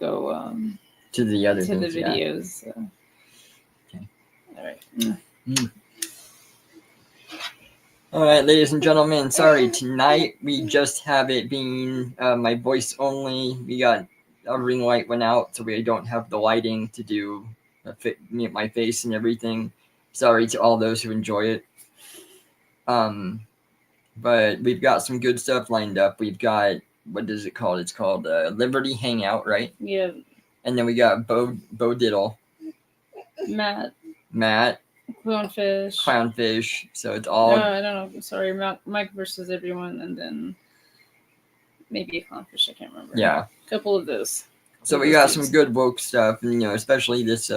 go to the other to things, the videos. Okay. All right. All right, ladies and gentlemen, sorry, tonight we just have it being my voice only. We got a ring light went out, so we don't have the lighting to do my face and everything. Sorry to all those who enjoy it. But we've got some good stuff lined up. We've got, what is it called? It's called Liberty Hangout, right? Yeah. And then we got Bo Diddle. Matt. Clownfish. So it's all. I don't know. Sorry, Mike versus everyone, and then maybe a Clownfish. I can't remember. Yeah. A couple of those. So we got some good woke stuff, and especially this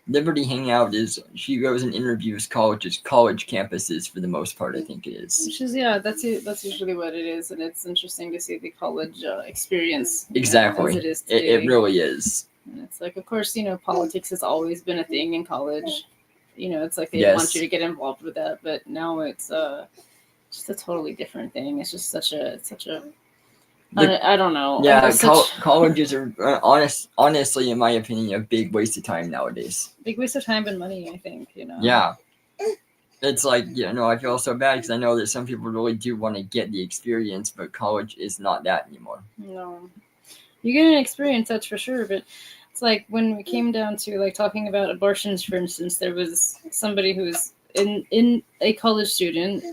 Liberty Hangout she goes and interviews college campuses for the most part. I think it is. Which is that's usually what it is, and it's interesting to see the college experience. Exactly, as it is today. It really is. And it's like, of course, politics has always been a thing in college. It's like they want you to get involved with that, but now it's just a totally different thing. It's just such a. I don't know. Yeah, colleges are honestly, in my opinion, a big waste of time nowadays. Big waste of time and money, I think. Yeah, it's like I feel so bad because I know that some people really do want to get the experience, but college is not that anymore. No, you get an experience, that's for sure, but it's like when we came down to like talking about abortions, for instance, there was somebody who was in a college student,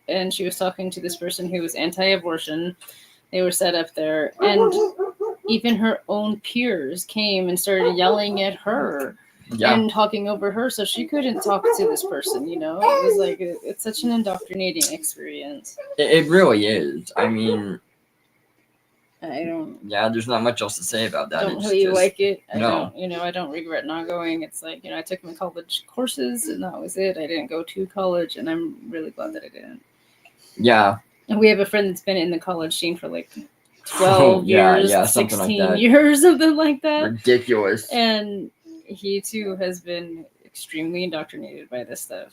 and she was talking to this person who was anti-abortion. They were set up there, and even her own peers came and started yelling at her and talking over her, so she couldn't talk to this person. It was like it's such an indoctrinating experience. It really is. I mean, I don't. Yeah, there's not much else to say about that. I don't really like it. I don't regret not going. It's like I took my college courses, and that was it. I didn't go to college, and I'm really glad that I didn't. Yeah. And we have a friend that's been in the college scene for like 12 years, 16 years, something like that. Ridiculous. And he too has been extremely indoctrinated by this stuff.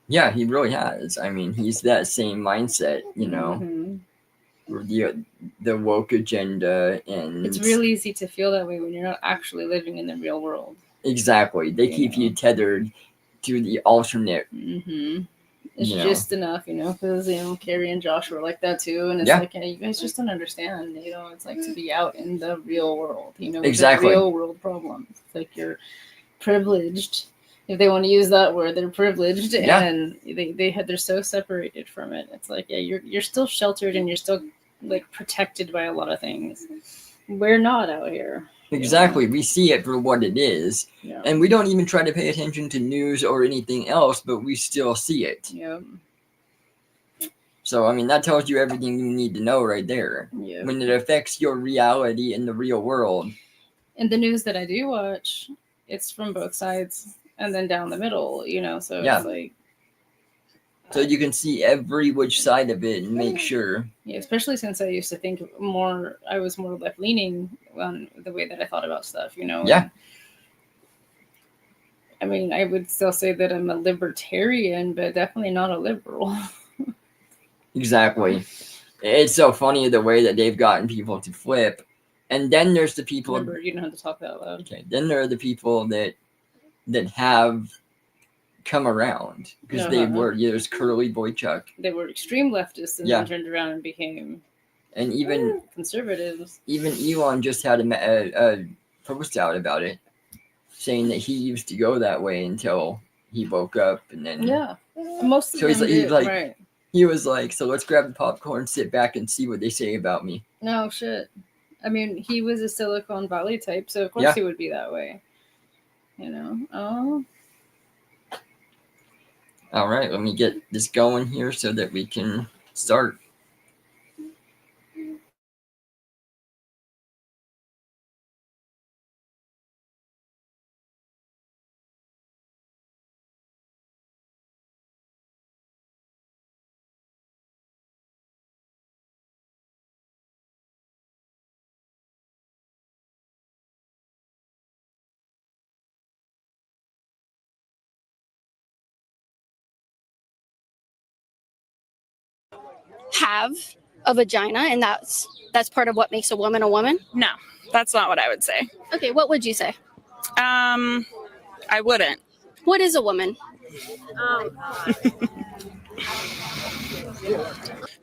Yeah, he really has. I mean, he's that same mindset, Mm-hmm. The woke agenda, and it's really easy to feel that way when you're not actually living in the real world. Exactly. They keep you tethered to the alternate. Mm-hmm. It's just enough, because, Carrie and Josh were like that too. And it's like, you guys just don't understand, it's like to be out in the real world, exactly. The real world problem. It's like you're privileged. If they want to use that word, they're privileged, and they're so separated from it. It's like, you're still sheltered and you're still like protected by a lot of things. We're not out here. Exactly. We see it for what it is. Yeah. And we don't even try to pay attention to news or anything else, but we still see it. Yeah. So, I mean, that tells you everything you need to know right there. Yeah. When it affects your reality in the real world. And the news that I do watch, it's from both sides and then down the middle, so it's like. So you can see every which side of it and make sure. Yeah, especially since I used to think I was more left-leaning on the way that I thought about stuff, Yeah. I mean, I would still say that I'm a libertarian, but definitely not a liberal. Exactly. It's so funny the way that they've gotten people to flip. And then there's the people. Remember, you don't have to talk that loud. Okay. Then there are the people that have come around because they were there's Curly Boy Chuck. They were extreme leftists and then turned around and became even conservatives. Even Elon just had a post out about it, saying that he used to go that way until he woke up, and then most of them right. He was like, so let's grab the popcorn, sit back, and see what they say about me. No shit. I mean, he was a Silicon Valley type, so of course he would be that way. Oh. All right, let me get this going here so that we can start. Have a vagina, and that's part of what makes a woman a woman? No, That's not what I would say. Okay, what would you say? I wouldn't. What is a woman?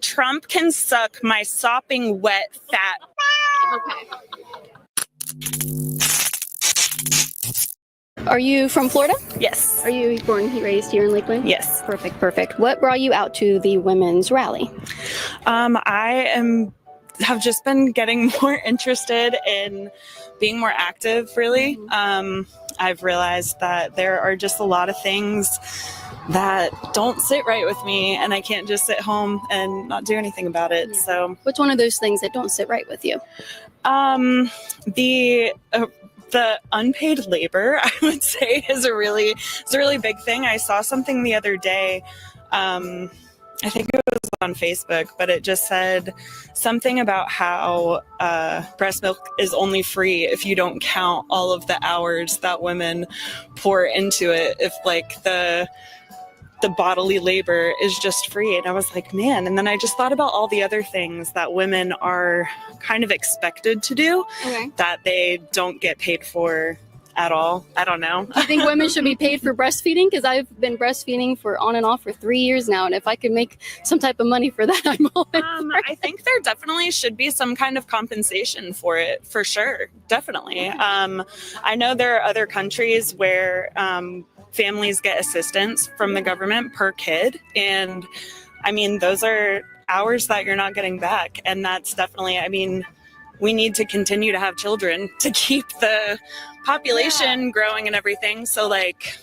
Trump can suck my sopping wet fat. Okay. Are you from Florida? Yes. Are you born and raised here in Lakeland? Yes. Perfect. What brought you out to the women's rally? Have just been getting more interested in being more active, really. I've realized that there are just a lot of things that don't sit right with me, and I can't just sit home and not do anything about it. Yeah. So what's one of those things that don't sit right with you? The unpaid labor, I would say, is a really big thing. I saw something the other day. I think it was on Facebook, but it just said something about how breast milk is only free if you don't count all of the hours that women pour into it. If like the bodily labor is just free. And I was like, man. And then I just thought about all the other things that women are kind of expected to do that they don't get paid for at all. I don't know. Do you think women should be paid for breastfeeding? Because I've been breastfeeding for on and off for 3 years now, and if I could make some type of money for that, I'm all in. I think there definitely should be some kind of compensation for it, for sure. Definitely. I know there are other countries where families get assistance from the government per kid, and I mean, those are hours that you're not getting back, and that's definitely, I mean, we need to continue to have children to keep the population growing and everything. So like,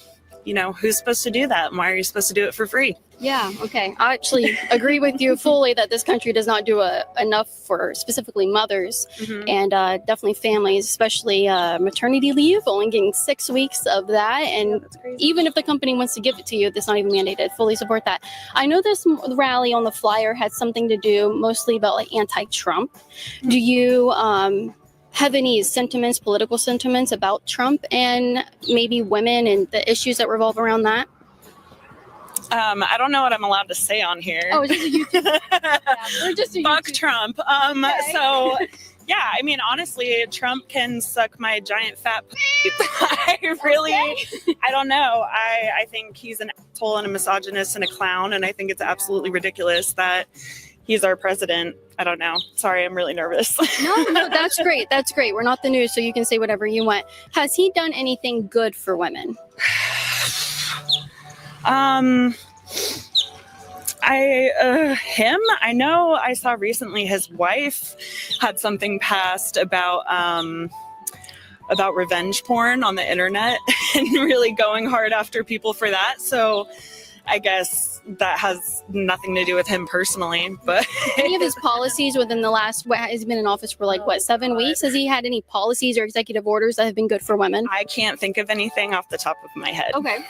you know, who's supposed to do that? And why are you supposed to do it for free? Yeah, okay. I actually agree with you fully that this country does not do enough for specifically mothers and definitely families, especially maternity leave, only getting 6 weeks of that. And even if the company wants to give it to you, that's not even mandated. Fully support that. I know this rally on the flyer had something to do mostly about like anti-Trump. Do you have any sentiments, political sentiments about Trump and maybe women and the issues that revolve around that? I don't know what I'm allowed to say on here. Oh, it's just a YouTube. We're just a Fuck YouTube. Trump. Okay. So, yeah, I mean, honestly, Trump can suck my giant fat I don't know. I think he's an asshole and a misogynist and a clown, and I think it's absolutely ridiculous that he's our president. I don't know. Sorry, I'm really nervous. No, that's great. That's great. We're not the news, so you can say whatever you want. Has he done anything good for women? I know I saw recently his wife had something passed about revenge porn on the internet and really going hard after people for that. So I guess that has nothing to do with him personally, but any of his policies within the last, he's been in office for 7 weeks. Has he had any policies or executive orders that have been good for women? I can't think of anything off the top of my head. Okay.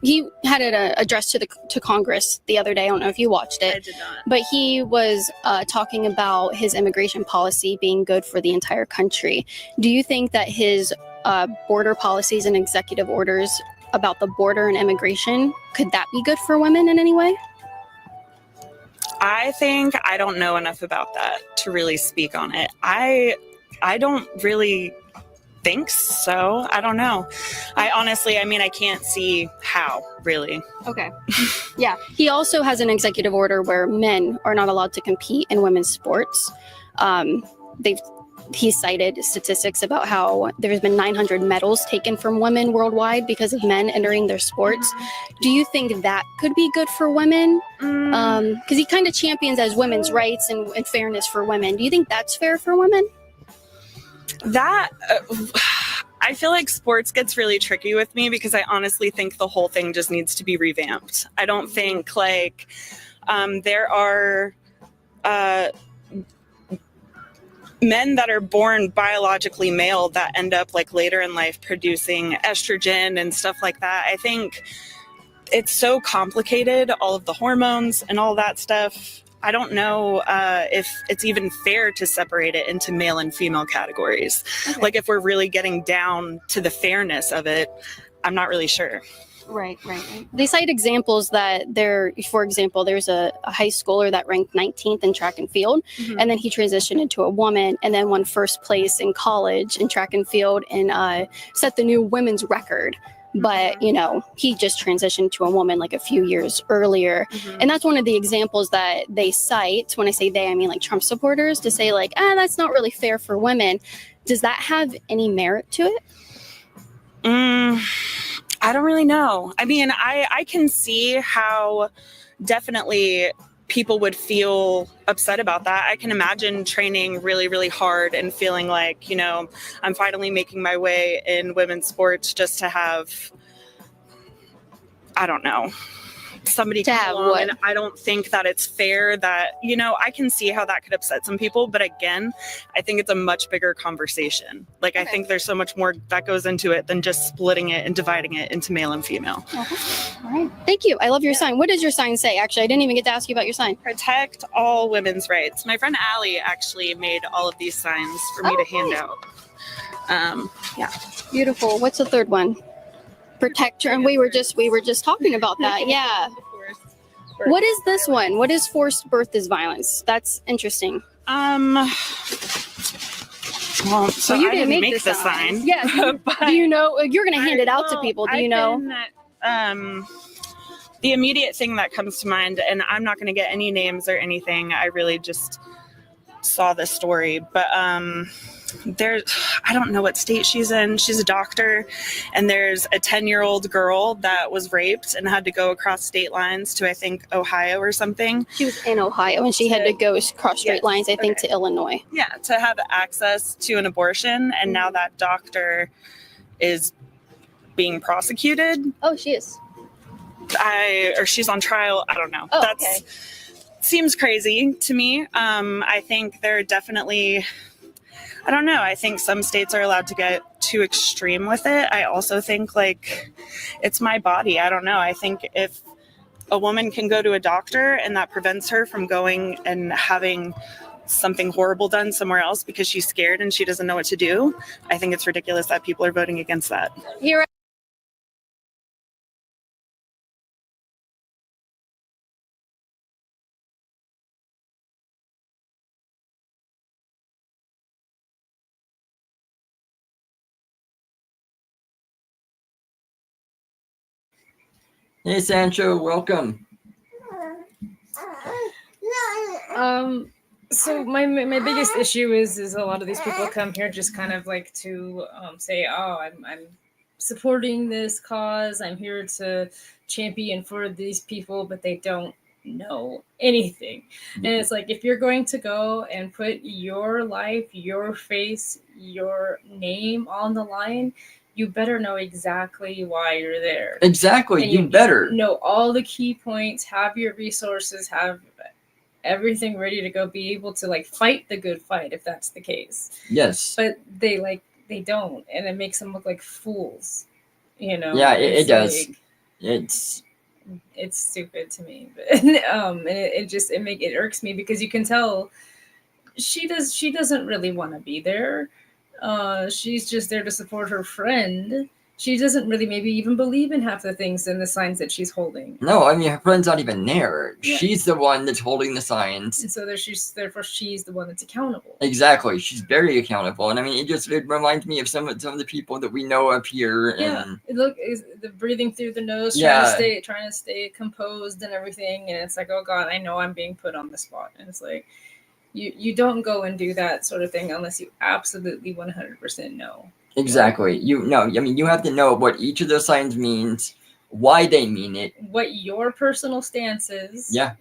He had it addressed to Congress the other day. I don't know if you watched it. I did not. But he was talking about his immigration policy being good for the entire country. Do you think that his border policies and executive orders about the border and immigration, could that be good for women in any way? I think I don't know enough about that to really speak on it. I don't really think so. I don't know. I honestly, I can't see how, really. Okay. Yeah. He also has an executive order where men are not allowed to compete in women's sports. He cited statistics about how there's been 900 medals taken from women worldwide because of men entering their sports. Do you think that could be good for women? Because he kind of champions as women's rights and fairness for women. Do you think that's fair for women? That I feel like sports gets really tricky with me because I honestly think the whole thing just needs to be revamped. I don't think there are men that are born biologically male that end up later in life producing estrogen and stuff like that. I think it's so complicated, all of the hormones and all that stuff. I don't know if it's even fair to separate it into male and female categories. Okay. If we're really getting down to the fairness of it, I'm not really sure. Right. They cite examples that for example, there's a high schooler that ranked 19th in track and field, and then he transitioned into a woman, and then won first place in college in track and field, and set the new women's record. But he just transitioned to a woman like a few years earlier, and that's one of the examples that they cite. When I say they, I mean like Trump supporters, to say like, that's not really fair for women. Does that have any merit to it? I don't really know. I mean, I can see how definitely people would feel upset about that. I can imagine training really, really hard and feeling like, I'm finally making my way in women's sports just to have, I don't know, somebody To come have along. what? And I don't think that it's fair that, I can see how that could upset some people. But again, I think it's a much bigger conversation. Like, I think there's so much more that goes into it than just splitting it and dividing it into male and female. All right. Thank you. I love your sign. What does your sign say? Actually, I didn't even get to ask you about your sign. Protect all women's rights. My friend Allie actually made all of these signs for me to hand out. Yeah. Beautiful. What's the third one? Protect. And we were just talking about that. Yeah. What is this one? What is forced birth is violence? That's interesting. Well, so you I didn't make the sign. Yeah. Do you know? You're going to hand it out to people. Do you know? The immediate thing that comes to mind, and I'm not going to get any names or anything. I really just saw this story, but I don't know what state she's in. She's a doctor, and there's a 10-year-old girl that was raped and had to go across state lines to, I think, Ohio or something. She was in Ohio, and she had to go across state lines, I think, to Illinois. Yeah, to have access to an abortion, and now that doctor is being prosecuted. Oh, she is. Or she's on trial. I don't know. Oh, okay. Seems crazy to me. I think there are definitely, I don't know. I think some states are allowed to get too extreme with it. I also think like it's my body. I don't know. I think if a woman can go to a doctor and that prevents her from going and having something horrible done somewhere else because she's scared and she doesn't know what to do, I think it's ridiculous that people are voting against that. Here. Hey, Sancho, welcome. So my biggest issue is a lot of these people come here just kind of like to say, oh, I'm supporting this cause, I'm here to champion for these people, but they don't know anything. And it's like, if you're going to go and put your life, your face, your name on the line, you better know exactly why you're there. Exactly, and you better know all the key points, have your resources, have everything ready to go, be able to like fight the good fight if that's the case. Yes. But they don't, and it makes them look like fools. Yeah, it does. It's stupid to me, but and it irks me because you can tell she doesn't really want to be there. She's just there to support her friend. She doesn't really maybe even believe in half the things and the signs that she's holding. No, I mean, her friend's not even there. Yeah. She's the one that's holding the signs. And so therefore she's the one that's accountable. Exactly. She's very accountable. And I mean, it reminds me of some of the people that we know up here. Yeah. And Is the breathing through the nose, trying to stay composed and everything. And it's like, oh God, I know I'm being put on the spot. And it's like, you don't go and do that sort of thing unless you absolutely 100% know. Exactly. You have to know what each of those signs means, why they mean it, what your personal stance is. Yeah.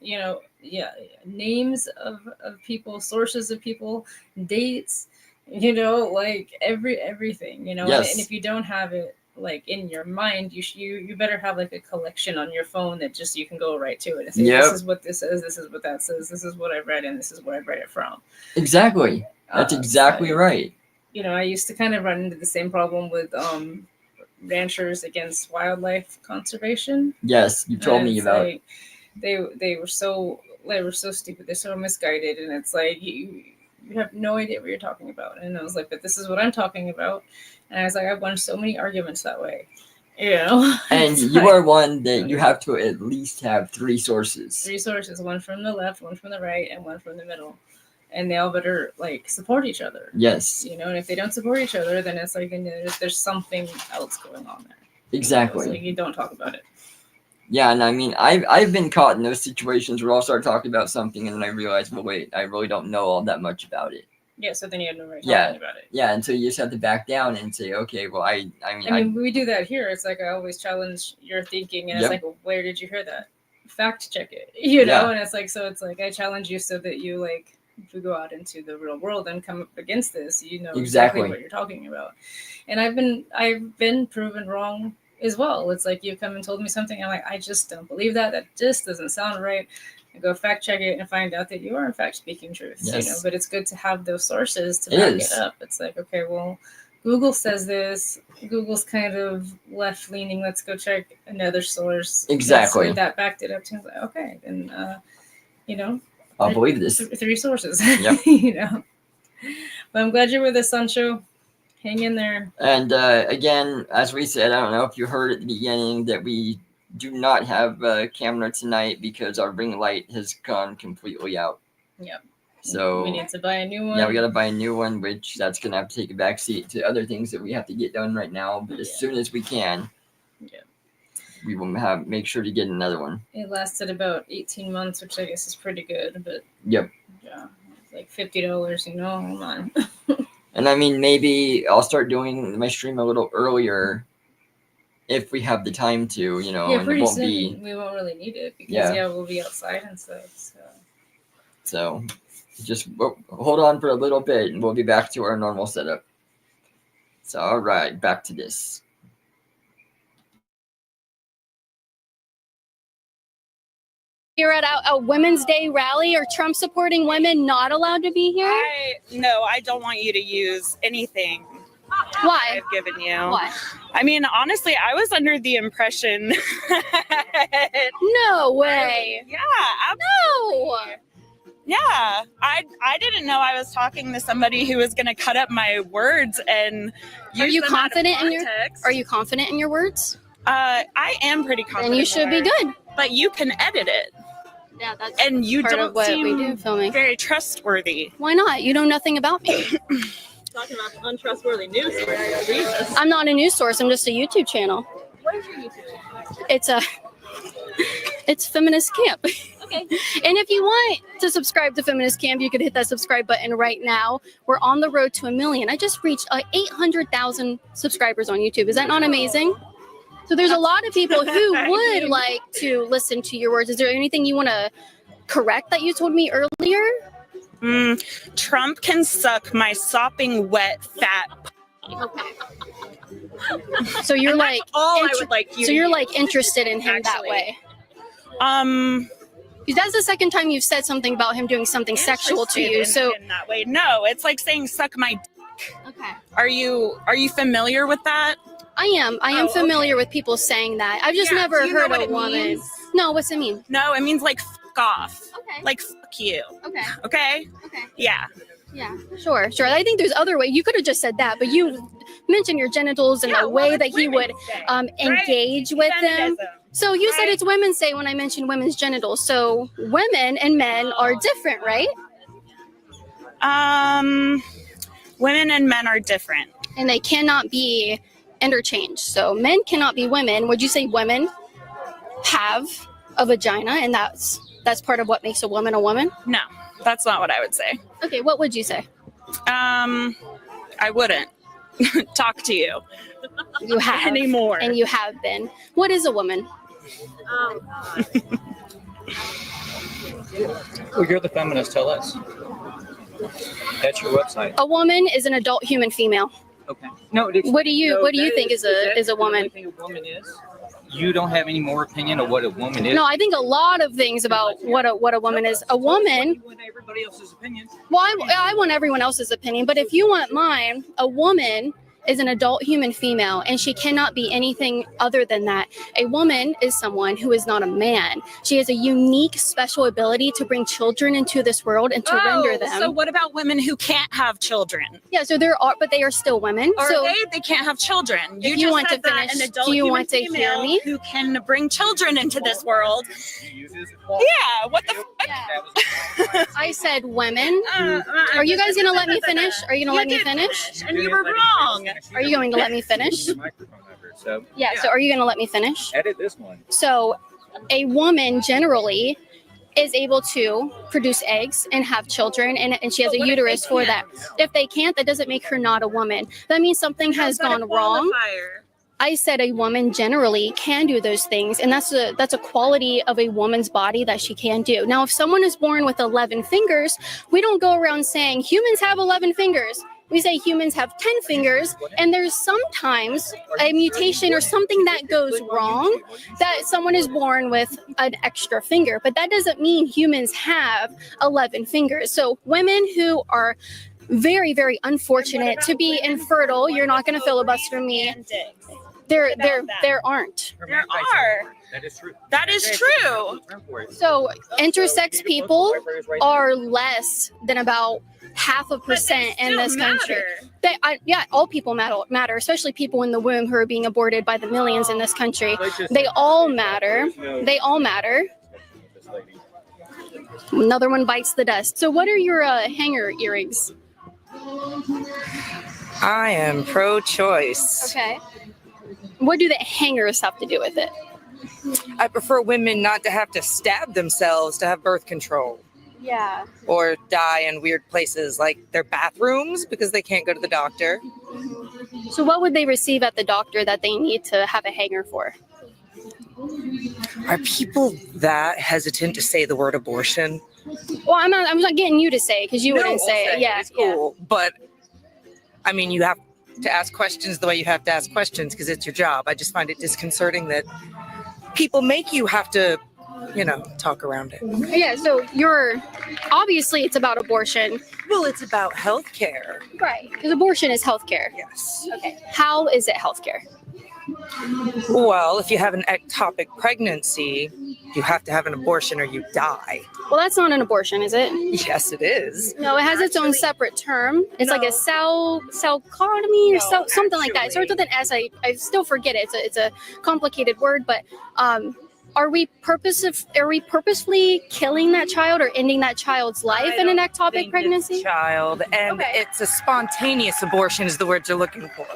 Names of people, sources of people, dates, like everything, Yes. And if you don't have it like in your mind, you better have like a collection on your phone that just you can go right to it and say, This is what this says, this is what that says, this is what I read, and this is where I read it from. Exactly. That's exactly right. I used to kind of run into the same problem with ranchers against wildlife conservation. Yes, you told me about it. They were so stupid. They're so misguided, and it's like you have no idea what you're talking about. And I was like, but this is what I'm talking about. And I was like, I've won so many arguments that way. You know, And It's you like are one that you have to at least have 3 sources. 3 sources, one from the left, one from the right, and one from the middle, and they all better like support each other. Yes, You know, and if they don't support each other, then it's like there's something else going on there. exactly. So you don't talk about it. Yeah, and I mean, I've been caught in those situations where I'll start talking about something and then I realize, well, wait, I really don't know all that much about it. Yeah, so then you have no right Yeah. talking about it. Yeah, and so you just have to back down and say, okay, well, I mean, we do that here. It's like I always challenge your thinking, and it's Yep. like, well, where did you hear that? Fact check it, you know. Yeah. And it's like I challenge you so that you like, if we go out into the real world and come up against this, you know exactly Exactly. what you're talking about. And I've been proven wrong as well. It's like you come and told me something, I'm like, I just don't believe that. That just doesn't sound right. I go fact check it and find out that you are in fact speaking truth. Yes. You know, but it's good to have those sources to It back is. it up. It's like, okay, well, Google says this. Google's kind of left leaning. Let's go check another source. Exactly. That backed it up. To like, okay, then you know, I'll believe this. 3 sources. Yep. You know, but I'm glad you're with us, Sancho. Hang in there. And again, as we said, I don't know if you heard at the beginning that we do not have a camera tonight because our ring light has gone completely out. Yep. So we need to buy a new one. yeah, we got to buy a new one, which that's going to have to take a back seat to other things that we have to get done right now. But as soon as we can, we will make sure to get another one. It lasted about 18 months, which I guess is pretty good. But yep. Yeah, it's like $50, you know, come on. And I mean, maybe I'll start doing my stream a little earlier if we have the time to, you know, Yeah, and it pretty won't soon be. we won't really need it because we'll be outside and stuff. So just hold on for a little bit and we'll be back to our normal setup. So, all right, back to this. You're at a Women's Day rally. Are Trump supporting women not allowed to be here? No, I don't want you to use anything Why? I've given you. Why? I mean, honestly, I was under the impression. No way. Yeah, No. yeah. I didn't know I was talking to somebody who was going to cut up my words and Are use you them out of confident in your? context. Are you confident in your words? I am pretty confident. Then you should be good. But you can edit it. Yeah, that's And you part don't of what seem we do filming. very trustworthy. Why not? You know nothing about me. Talking about untrustworthy news source. Jesus. I'm not a news source. I'm just a YouTube channel. What is your YouTube? It's Feminist Camp. Okay. And if you want to subscribe to Feminist Camp, you could hit that subscribe button right now. We're on the road to 1 million. I just reached 800,000 subscribers on YouTube. Is that not amazing? So there's a lot of people who would like to listen to your words. Is there anything you want to correct that you told me earlier? Trump can suck my sopping wet fat. Okay. So you're And like that's all I would like you. so to you're use. like interested in him that Actually. way. 'Cause That's the second time you've said something about him doing something sexual to you. interested So in that way, no, it's like saying suck my. okay. Are you familiar with that? I am Oh, familiar with people saying that. I've just Yeah, never do you know heard what a it woman. means? No, what's it mean? No, it means like fuck off. Okay. Like fuck you. Okay. Okay. Okay. Yeah. Yeah. Sure. I think there's other ways. You could have just said that, but you mentioned your genitals and the way that he would engage with them. So you said it's Women's Day when I mentioned women's genitals. So women and men are different, right? Women and men are different. And they cannot be interchanged. So men cannot be women. Would you say women have a vagina and that's part of what makes a woman a woman? No, that's not what I would say. Okay, what would you say? I wouldn't talk to you You have anymore. and you have been. What is a woman? Well, you're the feminist. Tell us. That's your website. A woman is an adult human female. Okay. No. What do you think is a woman? What a woman is? You don't have any more opinion of what a woman is. No, I think a lot of things about what a woman is. A woman. You want everybody else's opinion. Well, I want everyone else's opinion, but if you want mine, a woman is an adult human female, and she cannot be anything other than that. A woman is someone who is not a man. She has a unique, special ability to bring children into this world and to render them. So what about women who can't have children? Yeah, so there are, but they are still women. Or so they can't have children. If you just want to said that finish, an adult do you human want to hear female me? who can bring children into this world? Yeah, what the fuck? I said women. Are you guys going to let me finish? Are you going to let me finish? And you were wrong. Are you going to let me finish? So Yeah, so are you going to let me finish? edit this one. So a woman generally is able to produce eggs and have children, and she has a uterus for that. If they can't, that doesn't make her not a woman. That means something has gone wrong. I said a woman generally can do those things, and that's a quality of a woman's body that she can do. Now, if someone is born with 11 fingers, we don't go around saying humans have 11 fingers. We say humans have 10 fingers, and there's sometimes a mutation or something that goes wrong that someone is born with an extra finger, but that doesn't mean humans have 11 fingers. So women who are very, very unfortunate to be infertile, you're not going to filibuster me. There aren't. There are. That is true. That is true. So intersex people are less than about 0.5% in this country. All people matter, especially people in the womb who are being aborted by the millions in this country. They all matter. They all matter. Another one bites the dust. So what are your hanger earrings? I am pro-choice. Okay. What do the hangers have to do with it? I prefer women not to have to stab themselves to have birth control Yeah. or die in weird places like their bathrooms because they can't go to the doctor. So what would they receive at the doctor that they need to have a hanger for? Are people that hesitant to say the word abortion? Well, I'm not getting you to say it because you wouldn't say it. Yeah. It's cool. But I mean, you have to ask questions the way you have to ask questions because it's your job. I just find it disconcerting that people make you have to, talk around it. Yeah. So obviously it's about abortion. Well, it's about healthcare. Right. Because abortion is healthcare. Yes. Okay. How is it healthcare? Well, if you have an ectopic pregnancy, you have to have an abortion or you die. Well, that's not an abortion, is it? Yes, it is. No, it has its own separate term. It's like a chalcotomy or something like that. It starts with an S. I still forget it. It's a complicated word, but are we purposefully killing that child or ending that child's life in an ectopic pregnancy? Child, and it's a spontaneous abortion is the word you're looking for.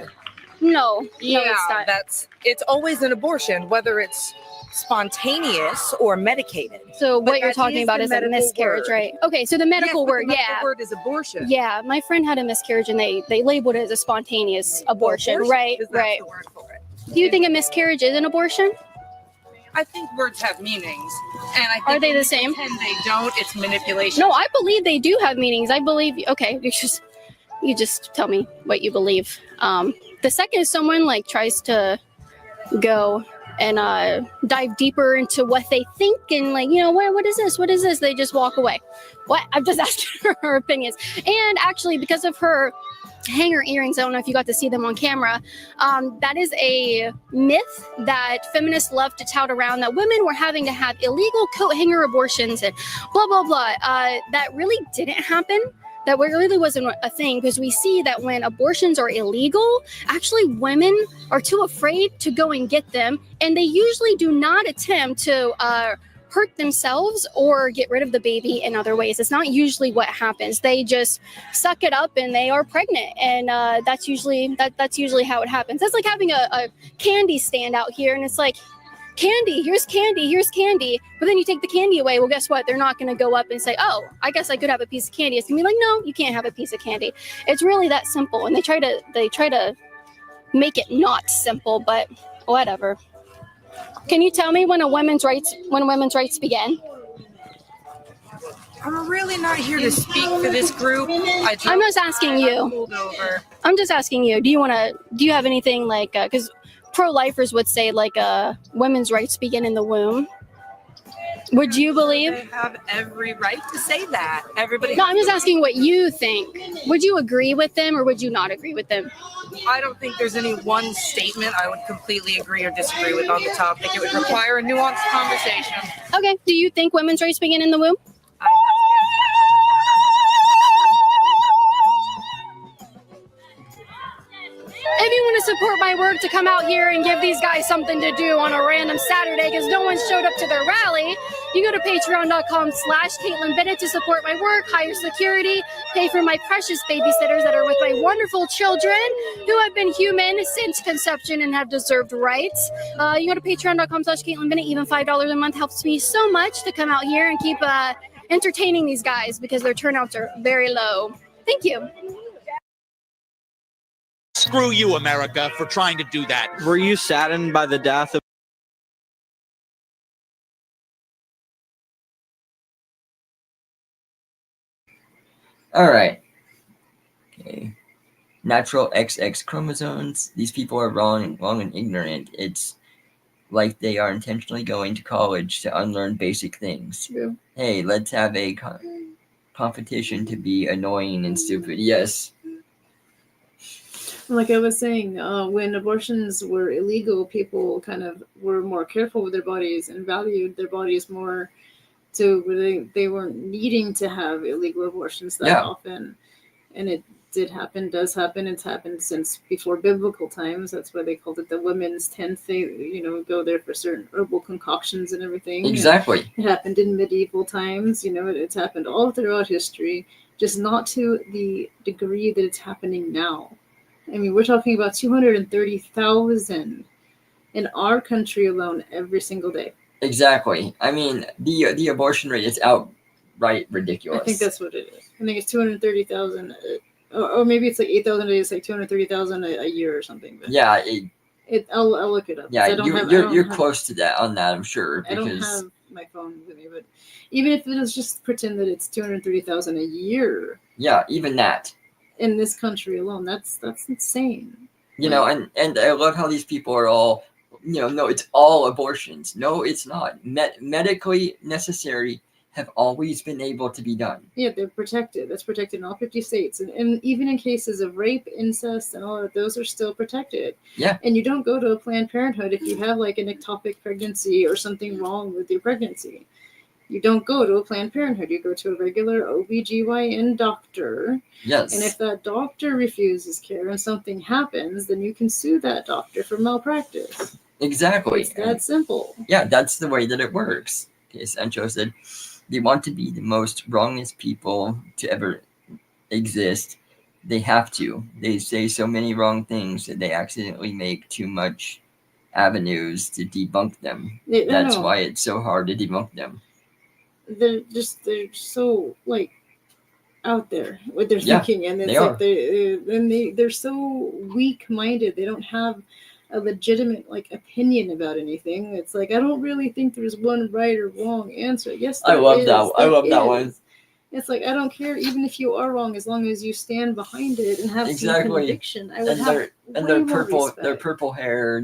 No, it's not. It's always an abortion, whether it's spontaneous or medicated. So what you're talking about is a miscarriage, right? Okay, so the medical word, the medical word is abortion. Yeah, my friend had a miscarriage and they labeled it as a spontaneous abortion, right? Right. The word for it. Do you think a miscarriage is an abortion? I think words have meanings, and I think Are they when the you same? pretend they don't, it's manipulation. No, I believe they do have meanings. I believe. Okay, you just tell me what you believe. The second someone tries to go and dive deeper into what they think and what is this? What is this? They just walk away. What? I'm just asking her opinions. And actually, because of her hanger earrings, I don't know if you got to see them on camera. That is a myth that feminists love to tout around, that women were having to have illegal coat hanger abortions and blah, blah, blah. That really didn't happen. That really wasn't a thing, because we see that when abortions are illegal, actually women are too afraid to go and get them. And they usually do not attempt to hurt themselves or get rid of the baby in other ways. It's not usually what happens. They just suck it up and they are pregnant. And that's usually how it happens. That's like having a candy stand out here and it's like, candy, here's candy, here's candy. But then you take the candy away. Well, guess what? They're not going to go up and say, oh, I guess I could have a piece of candy. It's going to be like, no, you can't have a piece of candy. It's really that simple. And they try to make it not simple, but whatever. Can you tell me when women's rights began? I'm really not here to speak for this group. I'm just asking you. I'm just asking you. Do you have anything because pro-lifers would say women's rights begin in the womb? Would you believe? They have every right to say that. Everybody. No, I'm just asking what you think. Would you agree with them or would you not agree with them? I don't think there's any one statement I would completely agree or disagree with on the topic. It would require a nuanced conversation. Okay. Do you think women's rights begin in the womb? If you want to support my work to come out here and give these guys something to do on a random Saturday because no one showed up to their rally, you go to patreon.com/Caitlin Bennett to support my work, hire security, pay for my precious babysitters that are with my wonderful children who have been human since conception and have deserved rights. You go to patreon.com/Caitlin Bennett. Even $5 a month helps me so much to come out here and keep entertaining these guys because their turnouts are very low. Thank you. Screw you, America, for trying to do that. Were you saddened by the death of All right. Okay. Natural XX chromosomes. These people are wrong and ignorant. It's like they are intentionally going to college to unlearn basic things. Yeah. Hey, let's have a competition to be annoying and stupid. Yes. Like I was saying, when abortions were illegal, people kind of were more careful with their bodies and valued their bodies more, to where they weren't needing to have illegal abortions that often. And it does happen. It's happened since before biblical times. That's why they called it the women's tent. They, go there for certain herbal concoctions and everything. Exactly. It happened in medieval times. It's happened all throughout history, just not to the degree that it's happening now. I mean, we're talking about 230,000 in our country alone every single day. Exactly. I mean, the abortion rate is outright ridiculous. I think that's what it is. I think it's 230,000, or maybe it's like 8,000 a day. It's like 230,000 a year or something. But yeah. I'll look it up. Yeah, you're close to that on that, I'm sure. I don't have my phone with me, but even if it is, just pretend that it's 230,000 a year. Yeah, even that. In this country alone, that's insane. And I love how these people are all, no, it's all abortions. No, it's not. Medically necessary have always been able to be done. Yeah, they're protected. That's protected in all 50 states. And even in cases of rape, incest, and all of those are still protected. Yeah. And you don't go to a Planned Parenthood if you have like an ectopic pregnancy or something wrong with your pregnancy. You don't go to a Planned Parenthood. You go to a regular OBGYN doctor. Yes. And if that doctor refuses care and something happens, then you can sue that doctor for malpractice. Exactly. It's that simple. Yeah, that's the way that it works. Okay, Sancho said, they want to be the most wrongest people to ever exist. They have to. They say so many wrong things that they accidentally make too much avenues to debunk them. That's why it's so hard to debunk them. They're so like out there what they're thinking, and it's they're so weak-minded. They don't have a legitimate like opinion about anything. It's like, I don't really think there's one right or wrong answer. Yes, I love that one. It's like, I don't care even if you are wrong, as long as you stand behind it and have some conviction. Their purple hair,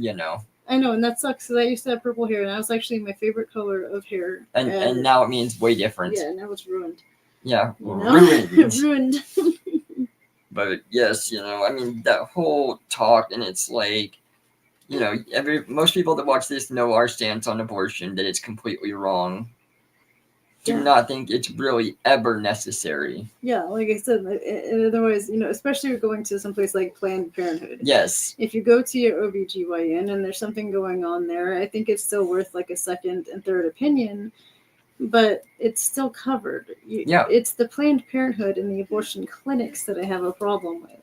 I know, and that sucks because I used to have purple hair, and that was actually my favorite color of hair. And now it means way different. Yeah, now it's ruined. Yeah, ruined. Ruined. But yes, I mean, that whole talk, and it's like, most people that watch this know our stance on abortion, that it's completely wrong. Do not think it's really ever necessary. Yeah, like I said, otherwise, especially if you're going to someplace like Planned Parenthood. Yes. If you go to your OBGYN and there's something going on there, I think it's still worth like a second and third opinion, but it's still covered. It's the Planned Parenthood and the abortion clinics that I have a problem with.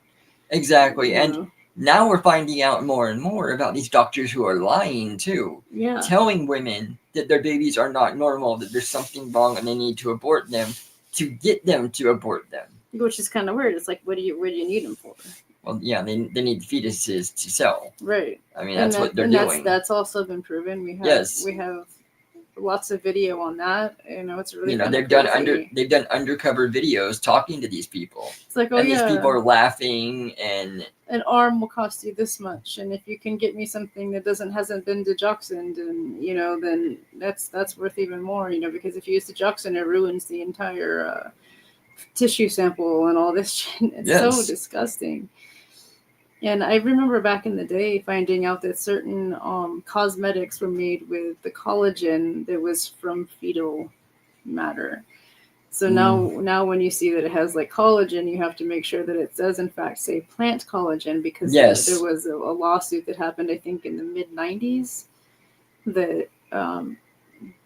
Exactly, and now we're finding out more and more about these doctors who are lying too. Yeah. Telling women that their babies are not normal, that there's something wrong and they need to abort them to get them to abort them. Which is kind of weird. It's like, where do you need them for? Well, yeah, they need fetuses to sell. Right. I mean, that's what they're doing. That's also been proven. We have lots of video on that. It's really they've crazy. they've done undercover videos talking to these people. It's like, and these people are laughing, and an arm will cost you this much, and if you can get me something that hasn't been digoxined, and then that's worth even more. Because if you use digoxin, it ruins the entire tissue sample and all this shit. It's so disgusting. And I remember back in the day finding out that certain cosmetics were made with the collagen that was from fetal matter. So now when you see that it has like collagen, you have to make sure that it does in fact say plant collagen, because there was a lawsuit that happened, I think, in the mid-90s that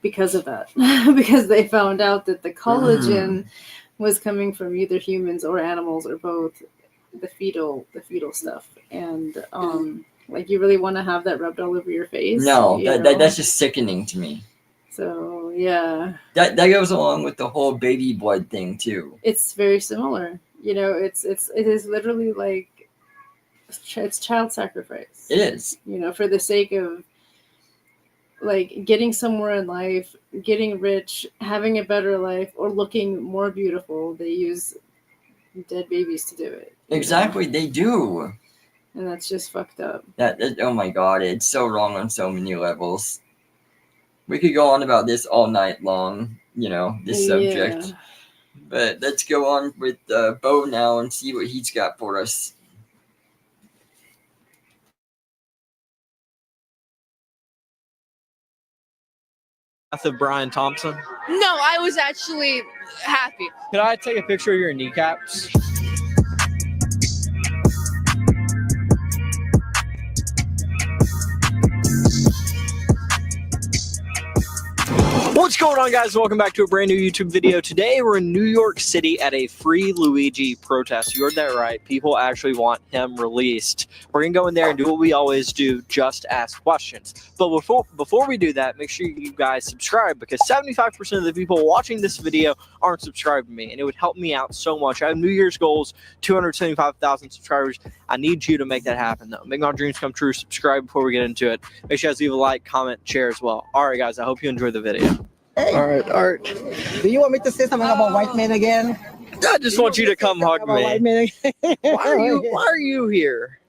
because of that, because they found out that the collagen was coming from either humans or animals or both, the fetal stuff. And like, you really want to have that rubbed all over your face? No, that's just sickening to me. So yeah, that goes along with the whole baby blood thing too. It's very similar. It is literally like it's child sacrifice. It is. For the sake of like getting somewhere in life, getting rich, having a better life, or looking more beautiful, they use dead babies to do it. Exactly, they do. And that's just fucked up. That oh my god, it's so wrong on so many levels. We could go on about this all night long, this subject. Yeah. But let's go on with Bo now and see what he's got for us. Of Brian Thompson? No, I was actually happy. Could I take a picture of your kneecaps? What's going on, guys? Welcome back to a brand new YouTube video. Today we're in New York City at a Free Luigi protest. You heard that right. People actually want him released. We're gonna go in there and do what we always do, just ask questions. But before we do that, make sure you guys subscribe, because 75% of the people watching this video aren't subscribed to me, and it would help me out so much. I have New Year's goals, 275,000 subscribers. I need you to make that happen, though. Make my dreams come true. Subscribe before we get into it. Make sure you guys leave a like, comment, share as well. All right, guys, I hope you enjoy the video. Hey. All right, Art. Do you want me to say something about white men again? I just want you to come hug me. Why are you here?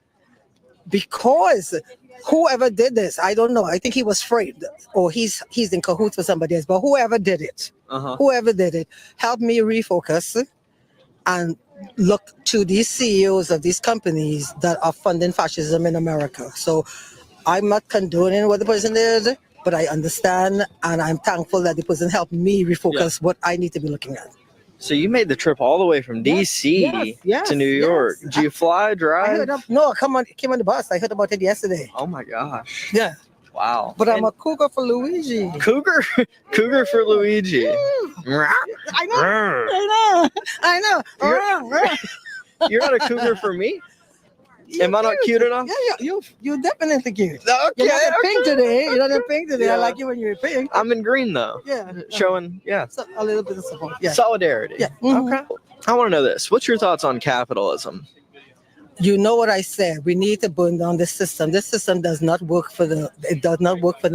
Because whoever did this, I don't know. I think he was framed, or he's in cahoots with somebody else. But whoever did it, helped me refocus and look to these CEOs of these companies that are funding fascism in America. So I'm not condoning what the person did, but I understand, and I'm thankful that the person helped me refocus what I need to be looking at. So you made the trip all the way from DC to New York. Did you fly, drive? No, came on the bus. I heard about it yesterday. Oh my gosh. Yeah. Wow. But I'm a cougar for Luigi. Cougar for Luigi. I know. You're not a cougar for me? Am I not cute enough? Yeah, you're definitely cute. Okay. You're not in pink today. Yeah. I like you when you're in pink. I'm in green though. Yeah. Showing, so a little bit of support. Yeah. Solidarity. Yeah. Okay. I want to know this. What's your thoughts on capitalism? You know what I said. We need to burn down this system. This system does not work for the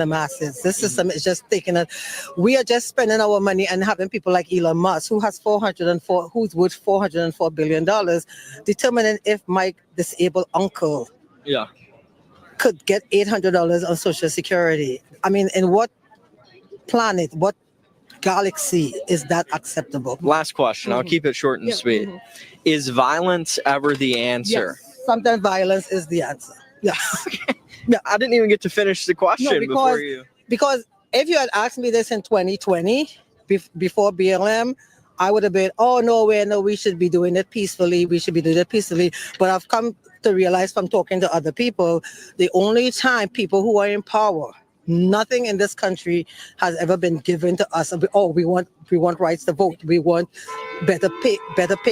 masses. This system is just taking it. We are just spending our money and having people like Elon Musk, who's worth $404 billion, determining if my disabled uncle could get $800 on Social Security. I mean, in what planet, what galaxy is that acceptable? Last question. I'll keep it short and sweet. Is violence ever the answer? Yes. Sometimes violence is the answer. Yeah. Yeah. I didn't even get to finish the question before you. Because if you had asked me this in 2020, before BLM, I would have been, no, we should be doing it peacefully. But I've come to realize from talking to other people, the only time people who are in power, nothing in this country has ever been given to us. We want rights to vote. We want better pay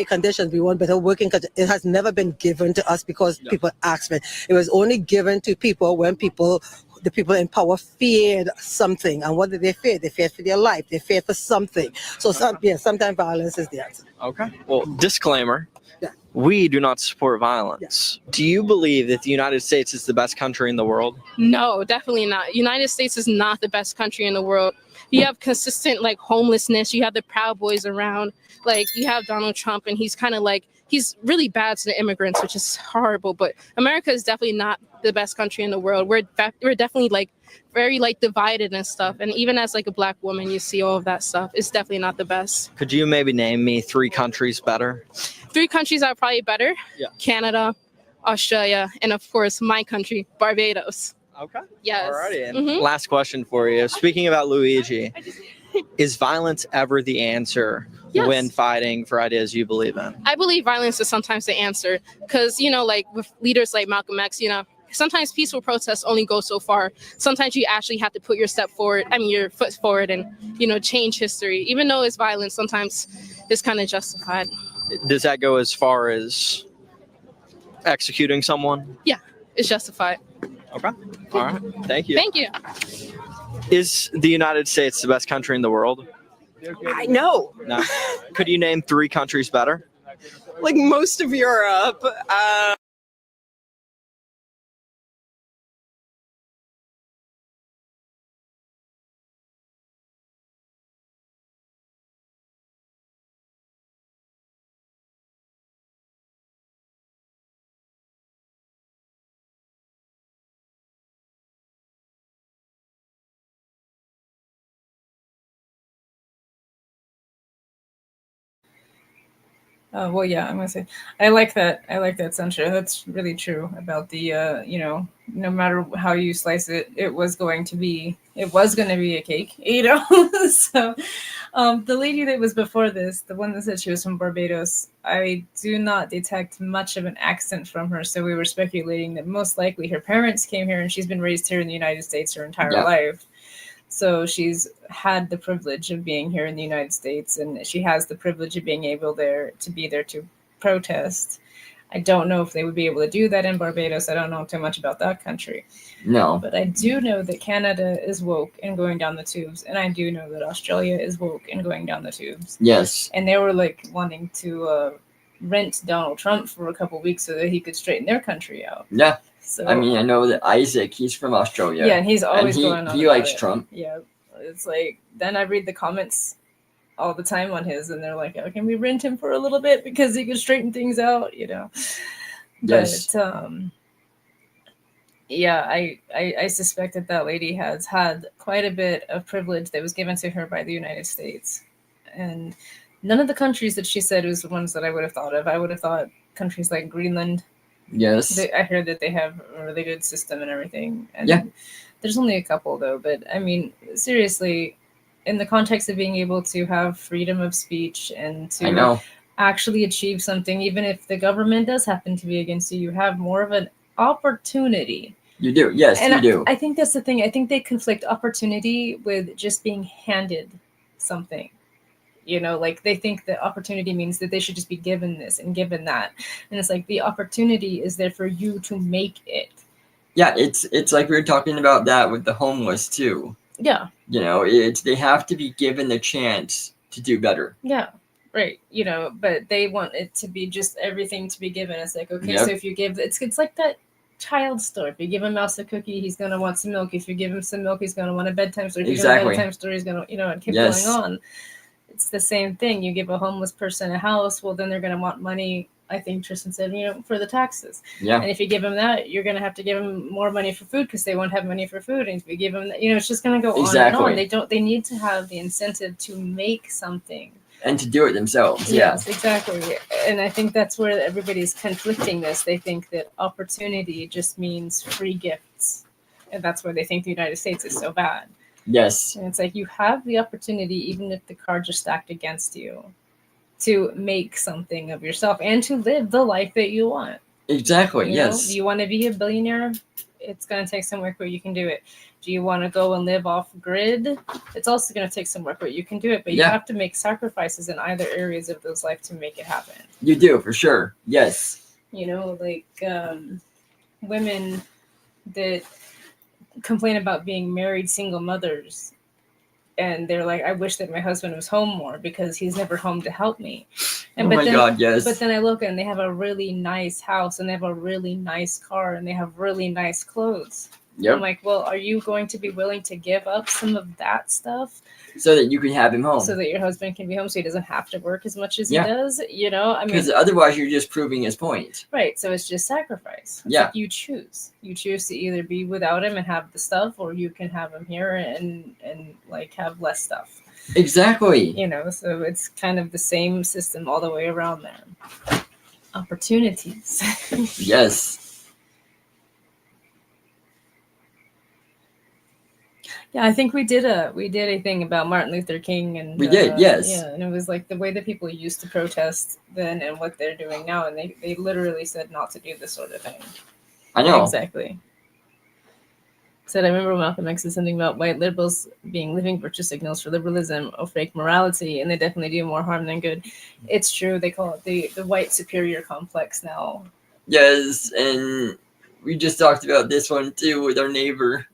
conditions. We want better working conditions. It has never been given to us because people asked for it. It was only given to people when the people in power feared something. And what did they fear? They feared for their life. They feared for something. So sometimes violence is the answer. Okay. Well, disclaimer. We do not support violence. Do you believe that the United States is the best country in the world? No, definitely not. United States is not the best country in the world. You have consistent like homelessness. You have the Proud Boys around. Like you have Donald Trump, and he's kind of like he's really bad to the immigrants, which is horrible. But America is definitely not the best country in the world. We're definitely like very like divided and stuff. And even as like a black woman, you see all of that stuff. It's definitely not the best. Could you maybe name me 3 countries better? 3 countries are probably better. Yeah. Canada, Australia, and of course my country, Barbados. Okay. Yes. Alrighty. And Mhm. last question for you. Speaking about Luigi, is violence ever the answer Yes. when fighting for ideas you believe in? I believe violence is sometimes the answer because, you know, like with leaders like Malcolm X, you know, sometimes peaceful protests only go so far. Sometimes you actually have to put your foot forward and, you know, change history. Even though it's violence, sometimes it's kind of justified. Does that go as far as executing someone? Yeah, it's justified. Okay. All right. Thank you. Thank you. Is the United States the best country in the world? I know. No. Could you name 3 countries better? Like most of Europe. Well, yeah, I'm gonna say I like that. I like that, Sancha. That's really true about the you know, no matter how you slice it, it was going to be a cake, you know. So, the lady that was before this, the one that said she was from Barbados, I do not detect much of an accent from her. So we were speculating that most likely her parents came here and she's been raised here in the United States her entire life. So she's had the privilege of being here in the United States, and she has the privilege of being able to be there to protest. I don't know if they would be able to do that in Barbados. I don't know too much about that country. No. But I do know that Canada is woke and going down the tubes, and I do know that Australia is woke and going down the tubes. Yes. And they were like wanting to rent Donald Trump for a couple weeks so that he could straighten their country out. Yeah. So, I mean, I know that Isaac, he's from Australia. yeah, and he's always and going on. He about likes it. Trump. Yeah, it's like then I read the comments all the time on his, and they're like, "Oh, can we rent him for a little bit because he could straighten things out?" You know. Yes. But yeah, I suspect that lady has had quite a bit of privilege that was given to her by the United States, and none of the countries that she said was the ones that I would have thought of. I would have thought countries like Greenland. Yes. I heard that they have a really good system and everything. And yeah. There's only a couple though, but I mean, seriously, in the context of being able to have freedom of speech and to actually achieve something, even if the government does happen to be against you, you have more of an opportunity. You do. Yes, and you do. I think that's the thing. I think they conflict opportunity with just being handed something. You know, like they think that opportunity means that they should just be given this and given that. And it's like the opportunity is there for you to make it. Yeah, it's like we were talking about that with the homeless too. Yeah. You know, they have to be given the chance to do better. Yeah. Right. You know, but they want it to be just everything to be given. It's like, okay, so if you give it's like that child store. If you give a mouse a cookie, he's gonna want some milk. If you give him some milk, he's gonna want a bedtime story. If you give him a bedtime story, he's gonna, you know, and keep going on. It's the same thing. You give a homeless person a house, well, then they're going to want money. I think Tristan said, you know, for the taxes. Yeah. And if you give them that, you're going to have to give them more money for food because they won't have money for food. And if you give them that, you know, it's just going to go on and on. They need to have the incentive to make something. And to do it themselves. Yes, exactly. And I think that's where everybody's conflicting this. They think that opportunity just means free gifts. And that's why they think the United States is so bad. Yes. And it's like you have the opportunity, even if the cards are stacked against you, to make something of yourself and to live the life that you want. Exactly. You yes. know? You want to be a billionaire? It's going to take some work, but you can do it. Do you want to go and live off grid? It's also going to take some work, but you can do it. But you have to make sacrifices in either areas of those life to make it happen. You do, for sure. Yes. You know, like women that complain about being married single mothers, and they're like, I wish that my husband was home more because he's never home to help me. And God, yes. But then I look and they have a really nice house and they have a really nice car and they have really nice clothes. Yep. I'm like, well, are you going to be willing to give up some of that stuff So that you can have him home. so that your husband can be home, so he doesn't have to work as much as Yeah. he does? You know, I mean, Because otherwise, you're just proving his point. right. So it's just sacrifice. It's Yeah. like you choose. You choose to either be without him and have the stuff, or you can have him here and like have less stuff. Exactly. You know, so it's kind of the same system all the way around there. Opportunities. Yes. Yeah, I think we did a thing about Martin Luther King, and We did, yes. yeah, and it was like the way that people used to protest then and what they're doing now, and they literally said not to do this sort of thing. I know. Exactly. Said, I remember Malcolm X said something about white liberals being living virtue signals for liberalism or fake morality, and they definitely do more harm than good. It's true. They call it the white superior complex now. Yes, and we just talked about this one too with our neighbor.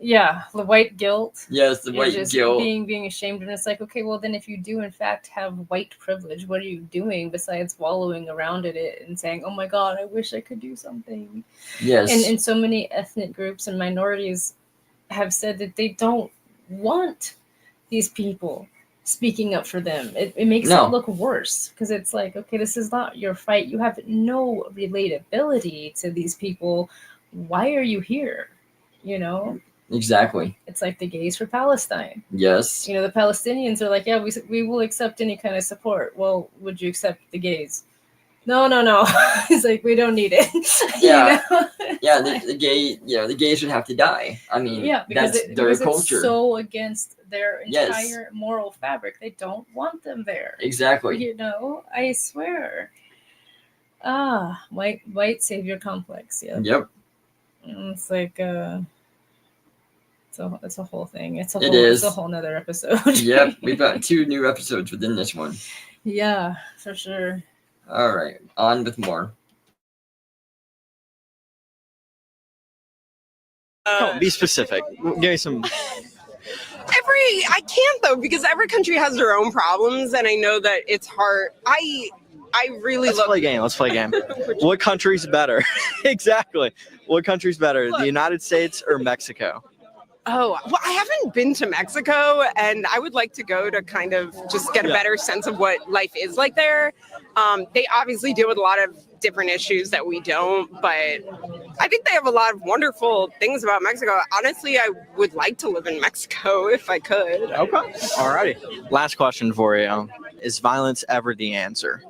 Yeah, the white guilt. Yes, the You're white just guilt. being ashamed, and it's like, okay, well then if you do in fact have white privilege, what are you doing besides wallowing around in it and saying, oh my god, I wish I could do something? Yes. And so many ethnic groups and minorities have said that they don't want these people speaking up for them. It makes No. it look worse, because it's like, okay, this is not your fight. You have no relatability to these people. Why are you here? You know? Exactly. It's like the gays for Palestine. Yes. You know, the Palestinians are like, yeah, we will accept any kind of support. Well, would you accept the gays? No. It's like, we don't need it. Yeah. You know? Yeah, the gays would have to die. I mean, Yeah, because that's their because culture. it's so against their Yes. entire moral fabric. They don't want them there. Exactly. You know, I swear. White savior complex. Yeah. Yep. It's like it's a whole thing. It's It is. a whole nother episode. Yep, we've got 2 new episodes within this one. Yeah, for sure. All right, on with more. Be specific. Give me some. I can't though, because every country has their own problems, and I know that it's hard. I really Let's play a game. Let's play a game. What country's better? Exactly. What country's better, the United States or Mexico? Oh, well, I haven't been to Mexico, and I would like to go to kind of just get a better sense of what life is like there. They obviously deal with a lot of different issues that we don't, but I think they have a lot of wonderful things about Mexico. Honestly, I would like to live in Mexico if I could. Okay. Alrighty. Last question for you. Is violence ever the answer?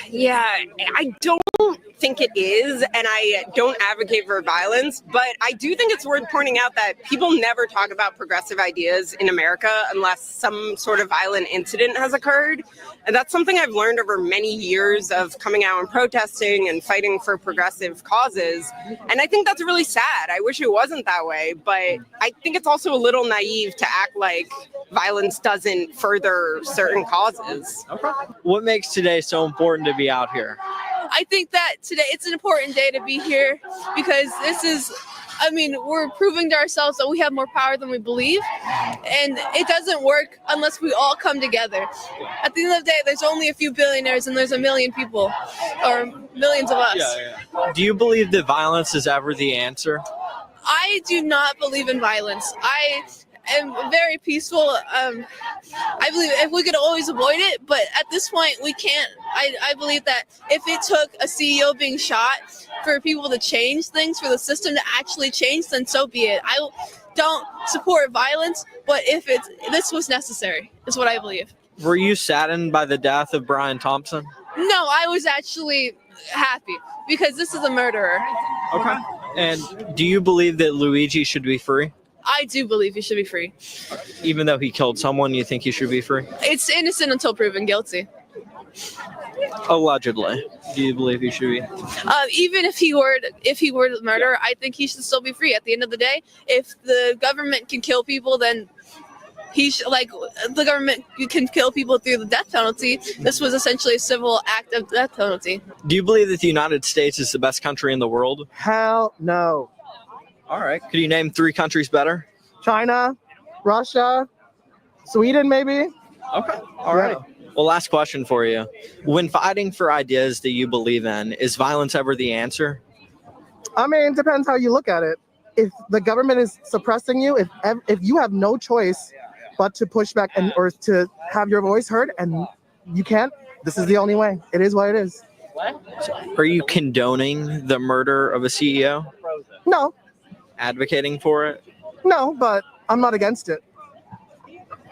Yeah, I don't think it is, and I don't advocate for violence, but I do think it's worth pointing out that people never talk about progressive ideas in America unless some sort of violent incident has occurred. And that's something I've learned over many years of coming out and protesting and fighting for progressive causes. And I think that's really sad. I wish it wasn't that way, but I think it's also a little naive to act like violence doesn't further certain causes. Okay. What makes today so important to be out here? I think that today it's an important day to be here because we're proving to ourselves that we have more power than we believe. And it doesn't work unless we all come together. At the end of the day, there's only a few billionaires and there's a million people or millions of us. Yeah. Do you believe that violence is ever the answer? I do not believe in violence. I am very peaceful. I believe if we could always avoid it, but at this point we can't. I believe that if it took a CEO being shot for people to change things, for the system to actually change, then so be it. I don't support violence, but if this was necessary, is what I believe. Were you saddened by the death of Brian Thompson? No, I was actually happy because this is a murderer. Okay. And do you believe that Luigi should be free? I do believe he should be free. Even though he killed someone, you think he should be free? It's innocent until proven guilty. Allegedly. Do you believe he should be? Even if he were the murderer, I think he should still be free. At the end of the day, if the government can kill people, then the government can kill people through the death penalty. This was essentially a civil act of death penalty. Do you believe that the United States is the best country in the world? Hell no. All right. Could you name 3 countries better? China, Russia, Sweden, maybe. Okay. All right. Well, last question for you. When fighting for ideas that you believe in, is violence ever the answer? I mean, it depends how you look at it. if the government is suppressing you, if you have no choice but to push back and or to have your voice heard, and you can't, this is the only way. It is what it is. Are you condoning the murder of a CEO? No, Advocating for it? no, but I'm not against it.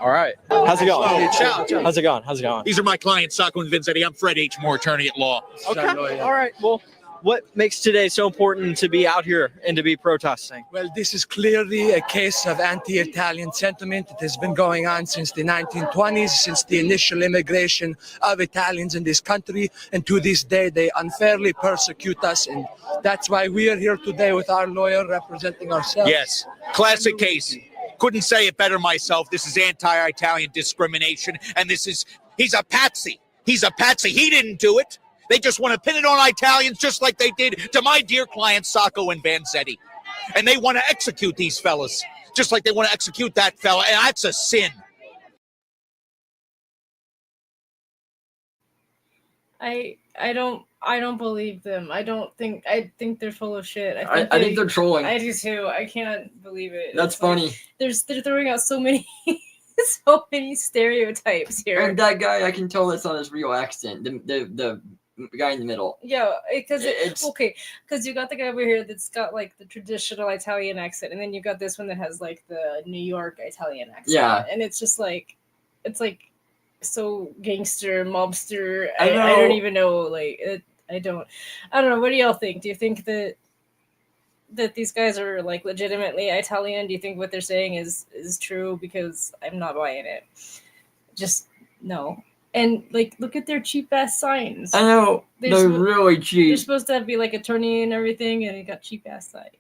All right. How's it going? Oh, ciao, ciao. How's it going? How's it going? These are my clients, Sacco and Vincetti. I'm Fred H. Moore, attorney at law. Okay. All right. Well, what makes today so important to be out here and to be protesting? Well, this is clearly a case of anti-Italian sentiment. It has been going on since the 1920s, since the initial immigration of Italians in this country. And to this day, they unfairly persecute us. And that's why we are here today with our lawyer representing ourselves. Yes, classic case. Couldn't say it better myself. This is anti-Italian discrimination, and he's a patsy. He's a patsy. He didn't do it. They just want to pin it on Italians just like they did to my dear clients, Sacco and Vanzetti. And they want to execute these fellas just like they want to execute that fella, and that's a sin. I don't believe them. I think they're full of shit. I think they're trolling. I do too. I can't believe it. That's It's like, funny. they're throwing out so many so many stereotypes here. And that guy, I can tell that's not his real accent. The guy in the middle. Yeah, because It's- because you got the guy over here that's got like the traditional Italian accent, and then you got this one that has like the New York Italian accent. Yeah. And it's just like, it's like so gangster, mobster. I I know. don't even know. Like, I don't know. What do y'all think? Do you think that these guys are like legitimately Italian? Do you think what they're saying is true? Because I'm not buying it. Just no. And like, look at their cheap ass signs. I know. They're really cheap. They're supposed to be like attorney and everything, and they got cheap ass signs.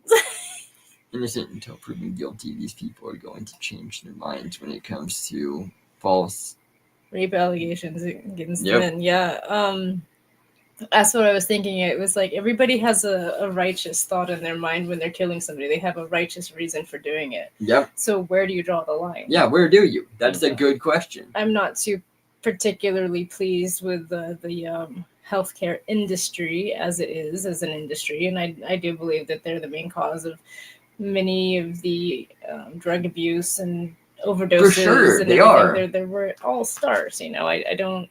Innocent until proven guilty. These people are going to change their minds when it comes to false Rape allegations against Yep. men. Yeah. That's what I was thinking. It was like everybody has a righteous thought in their mind when they're killing somebody. They have a righteous reason for doing it. Yep. So where do you draw the line? Yeah, where do you? That's a good question. I'm not too particularly pleased with the healthcare industry as it is as an industry, and I do believe that they're the main cause of many of the drug abuse and overdoses. For sure, and they everything. are. They were all stars. You know, I don't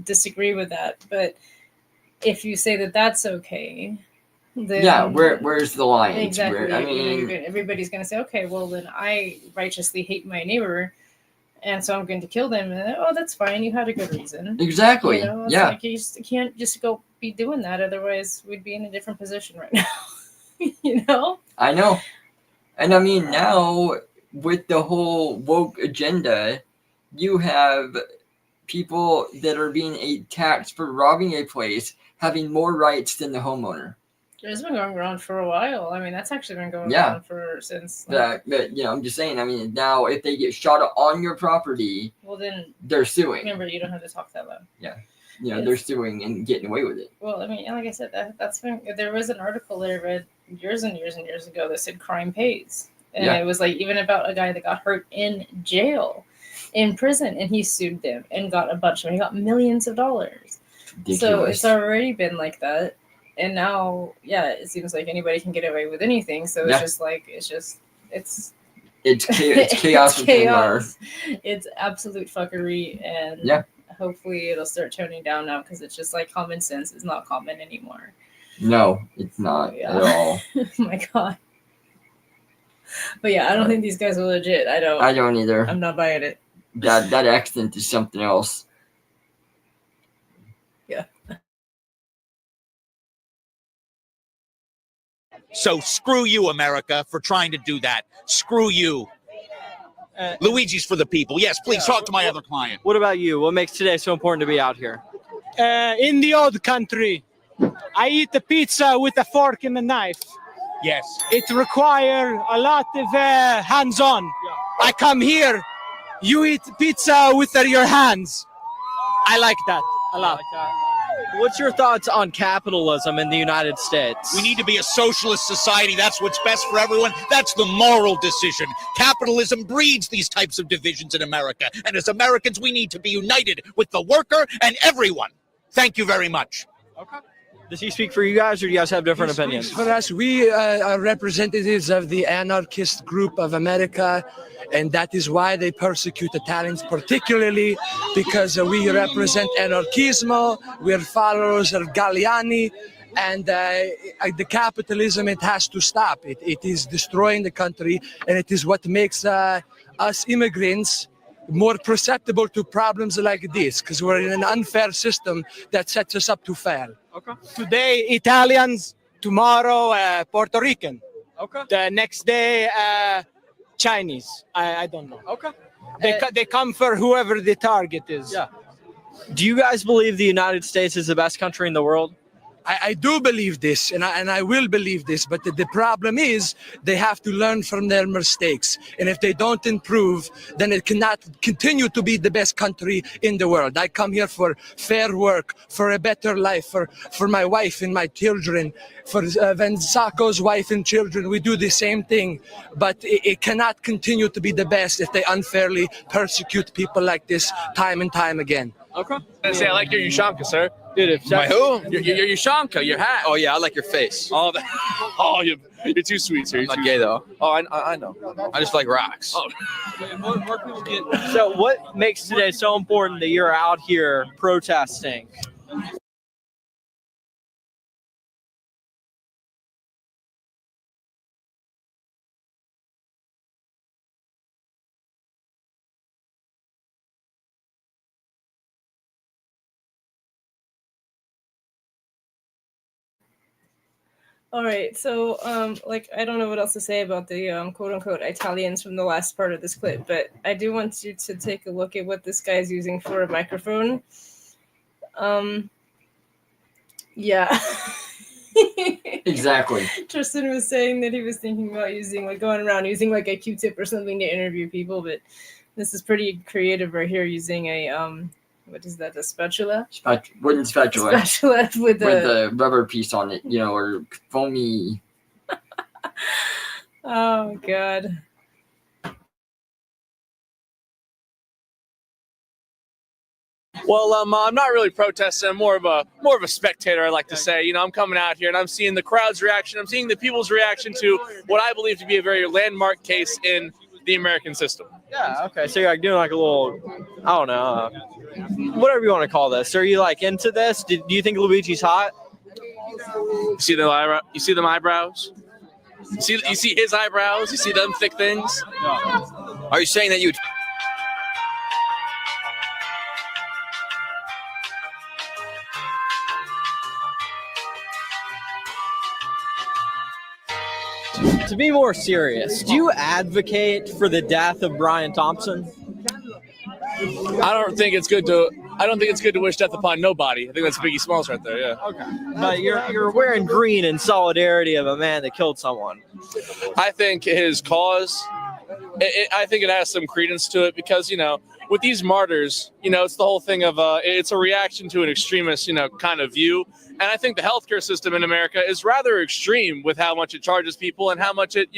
disagree with that, but if you say that that's okay, then Yeah, where's the line? exactly. Where, I mean, Everybody's going to say, okay, well then I righteously hate my neighbor, and so I'm going to kill them. And oh, that's fine. You had a good reason. Exactly. You know, it's Yeah. like you can't just go be doing that. Otherwise, we'd be in a different position right now. You know. I know. And I mean, now with the whole woke agenda, you have people that are being taxed for robbing a place having more rights than the homeowner. It's been going around for a while. I mean, that's actually been going Yeah. on since. But you know, I'm just saying. I mean, now if they get shot on your property, Well, then they're suing. remember, you don't have to talk that loud. Yeah, you know, Yes. they're suing and getting away with it. Well, I mean, like I said, that's been. There was an article that I read years and years and years ago that said crime pays, and Yeah. it was like even about a guy that got hurt in jail, in prison, and he sued them and got a bunch of. He got millions of dollars. So Ridiculous. it's already been like that, and now, yeah, it seems like anybody can get away with anything. So it's Yeah. just like it's It's chaos. it's chaos. It's absolute fuckery, and Yeah. hopefully it'll start toning down now because it's just like common sense is not common anymore. No, it's not Yeah. at all. Oh my god. But yeah, I don't think these guys are legit. I don't either. I'm not buying it. That accent is something else. Yeah. So screw you, America, for trying to do that. Screw you. Luigi's for the people. Yes, please talk to my other client. What about you? What makes today so important to be out here? In the old country, I eat the pizza with a fork and a knife. Yes. It requires a lot of hands-on. I come here, you eat pizza with your hands. I like that a lot. What's your thoughts on capitalism in the United States? We need to be a socialist society. That's what's best for everyone. That's the moral decision. Capitalism breeds these types of divisions in America. And as Americans, we need to be united with the worker and everyone. Thank you very much. Okay. Does he speak for you guys, or do you guys have different opinions? For us, we are representatives of the anarchist group of America, and that is why they persecute Italians, particularly because we represent anarchismo. We're followers of Galliani, and the capitalism, it has to stop. It is destroying the country, and it is what makes us immigrants more susceptible to problems like this, because we're in an unfair system that sets us up to fail. Okay. Today, Italians. Tomorrow, Puerto Rican. Okay. The next day, Chinese. I don't know. Okay. They come for whoever the target is. Yeah. Do you guys believe the United States is the best country in the world? I do believe this, and I will believe this, but the problem is they have to learn from their mistakes. And if they don't improve, then it cannot continue to be the best country in the world. I come here for fair work, for a better life, for my wife and my children, for Venzaco's wife and children. We do the same thing, but it cannot continue to be the best if they unfairly persecute people like this time and time again. Okay. I say I like your Ushanka, sir. Dude, if my who? Your Ushanka, your hat. Oh yeah, I like your face. Oh, you're too sweet, sir. I'm not gay though. Oh, I know. I just like rocks. Oh. So what makes today so important that you're out here protesting? All right, so I don't know what else to say about the quote unquote Italians from the last part of this clip, but I do want you to take a look at what this guy's using for a microphone. Yeah. Exactly. Tristan was saying that he was thinking about going around using like a Q-tip or something to interview people, but this is pretty creative right here, using a what is that? A spatula? Wooden spatula. Spatula with a rubber piece on it, or foamy. Oh God. Well, I'm not really protesting. I'm more of a spectator, I like to say. I'm coming out here and I'm seeing the crowd's reaction. I'm seeing the people's reaction to what I believe to be a very landmark case in the American system. Yeah, okay. So you're like doing like a little, I don't know, whatever you want to call this. Are you like into this? Do you think Luigi's hot? You see them eyebrows? You see his eyebrows? You see them thick things? Are you saying that you? To be more serious, do you advocate for the death of Brian Thompson? I don't think it's good to wish death upon nobody. I think that's Biggie Smalls right there. Yeah. Okay. But you're wearing green in solidarity of a man that killed someone. I think his cause, I think it has some credence to it because with these martyrs, it's the whole thing of it's a reaction to an extremist kind of view. And I think the healthcare system in America is rather extreme with how much it charges people and how much it,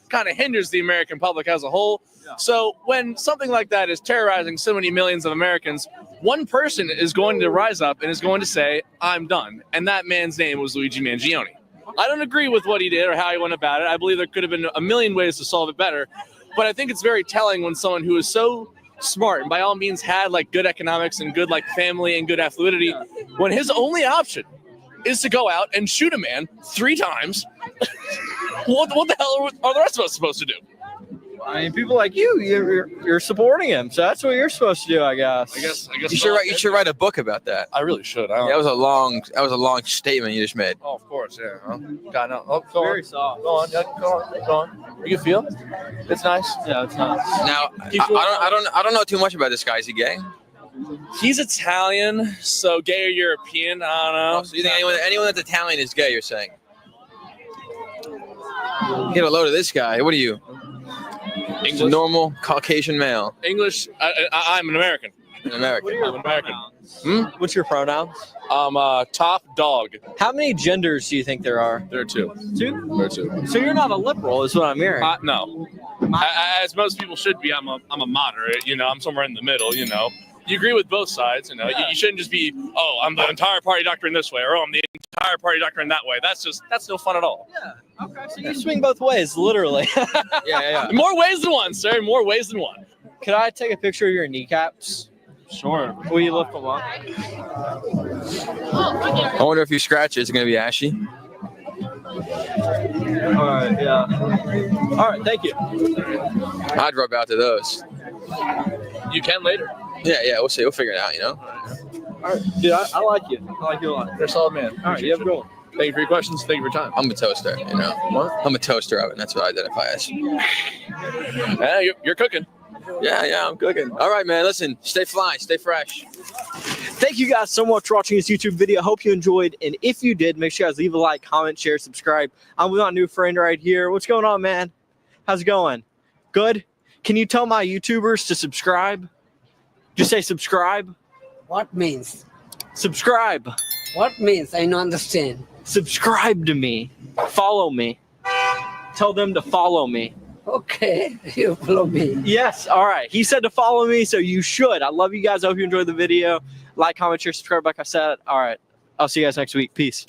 kind of hinders the American public as a whole. Yeah. So when something like that is terrorizing so many millions of Americans, one person is going to rise up and is going to say, I'm done. And that man's name was Luigi Mangione. I don't agree with what he did or how he went about it. I believe there could have been a million ways to solve it better. But I think it's very telling when someone who is so smart and by all means had like good economics and good like family and good affluidity, when his only option is to go out and shoot a man 3 times. What the hell are the rest of us supposed to do? I mean, people like you're supporting him, so that's what you're supposed to do, I guess. I guess You should write a book about that. I really should. That was a long statement you just made. Oh, of course, yeah. God, no. Oh, go Very on. soft. Go on. Yeah, go on. You can feel? It's nice. Yeah, it's nice. Now, I don't know too much about this guy. Is he gay? He's Italian, so gay or European, I don't know. Oh, so you think anyone that's Italian is gay, you're saying? Get a load of this guy. What are you? English. Normal Caucasian male. English. I'm an American. An American. I'm an American. What's your pronouns? Top dog. How many genders do you think there are? There are 2. 2? There are 2. So you're not a liberal, is what I'm hearing. No. As most people should be, I'm a moderate. I'm somewhere in the middle. you agree with both sides. You know, you shouldn't just be, oh, I'm the entire party doctor in this way, or oh, I'm the entire party doctor in that way. That's no fun at all. Yeah. Okay. So you swing both ways, literally. Yeah. More ways than one, sir. More ways than one. Could I take a picture of your kneecaps? Sure. Will you lift them up? I wonder if you scratch it, it's going to be ashy. All right, yeah. All right, thank you. I'd rub out to those. You can later. Yeah, we'll see. We'll figure it out, you know? All right, dude, I like you. I like you a lot. You're a solid man. All right, you have a good one. Thank you for your questions. Thank you for your time. I'm a toaster, you know? What? I'm a toaster oven. That's what I identify as. Yeah, you're cooking. Yeah, I'm cooking. All right, man. Listen, stay fly, stay fresh. Thank you guys so much for watching this YouTube video. I hope you enjoyed. And if you did, make sure you guys leave a like, comment, share, subscribe. I'm with my new friend right here. What's going on, man? How's it going? Good? Can you tell my YouTubers to subscribe? Just say subscribe. What means? Subscribe. What means? I don't understand. Subscribe to me. Follow me. Tell them to follow me. Okay, you follow me. Yes, all right. He said to follow me, so you should. I love you guys. I hope you enjoyed the video. Like, comment, share, subscribe, like I said. All right. I'll see you guys next week. Peace.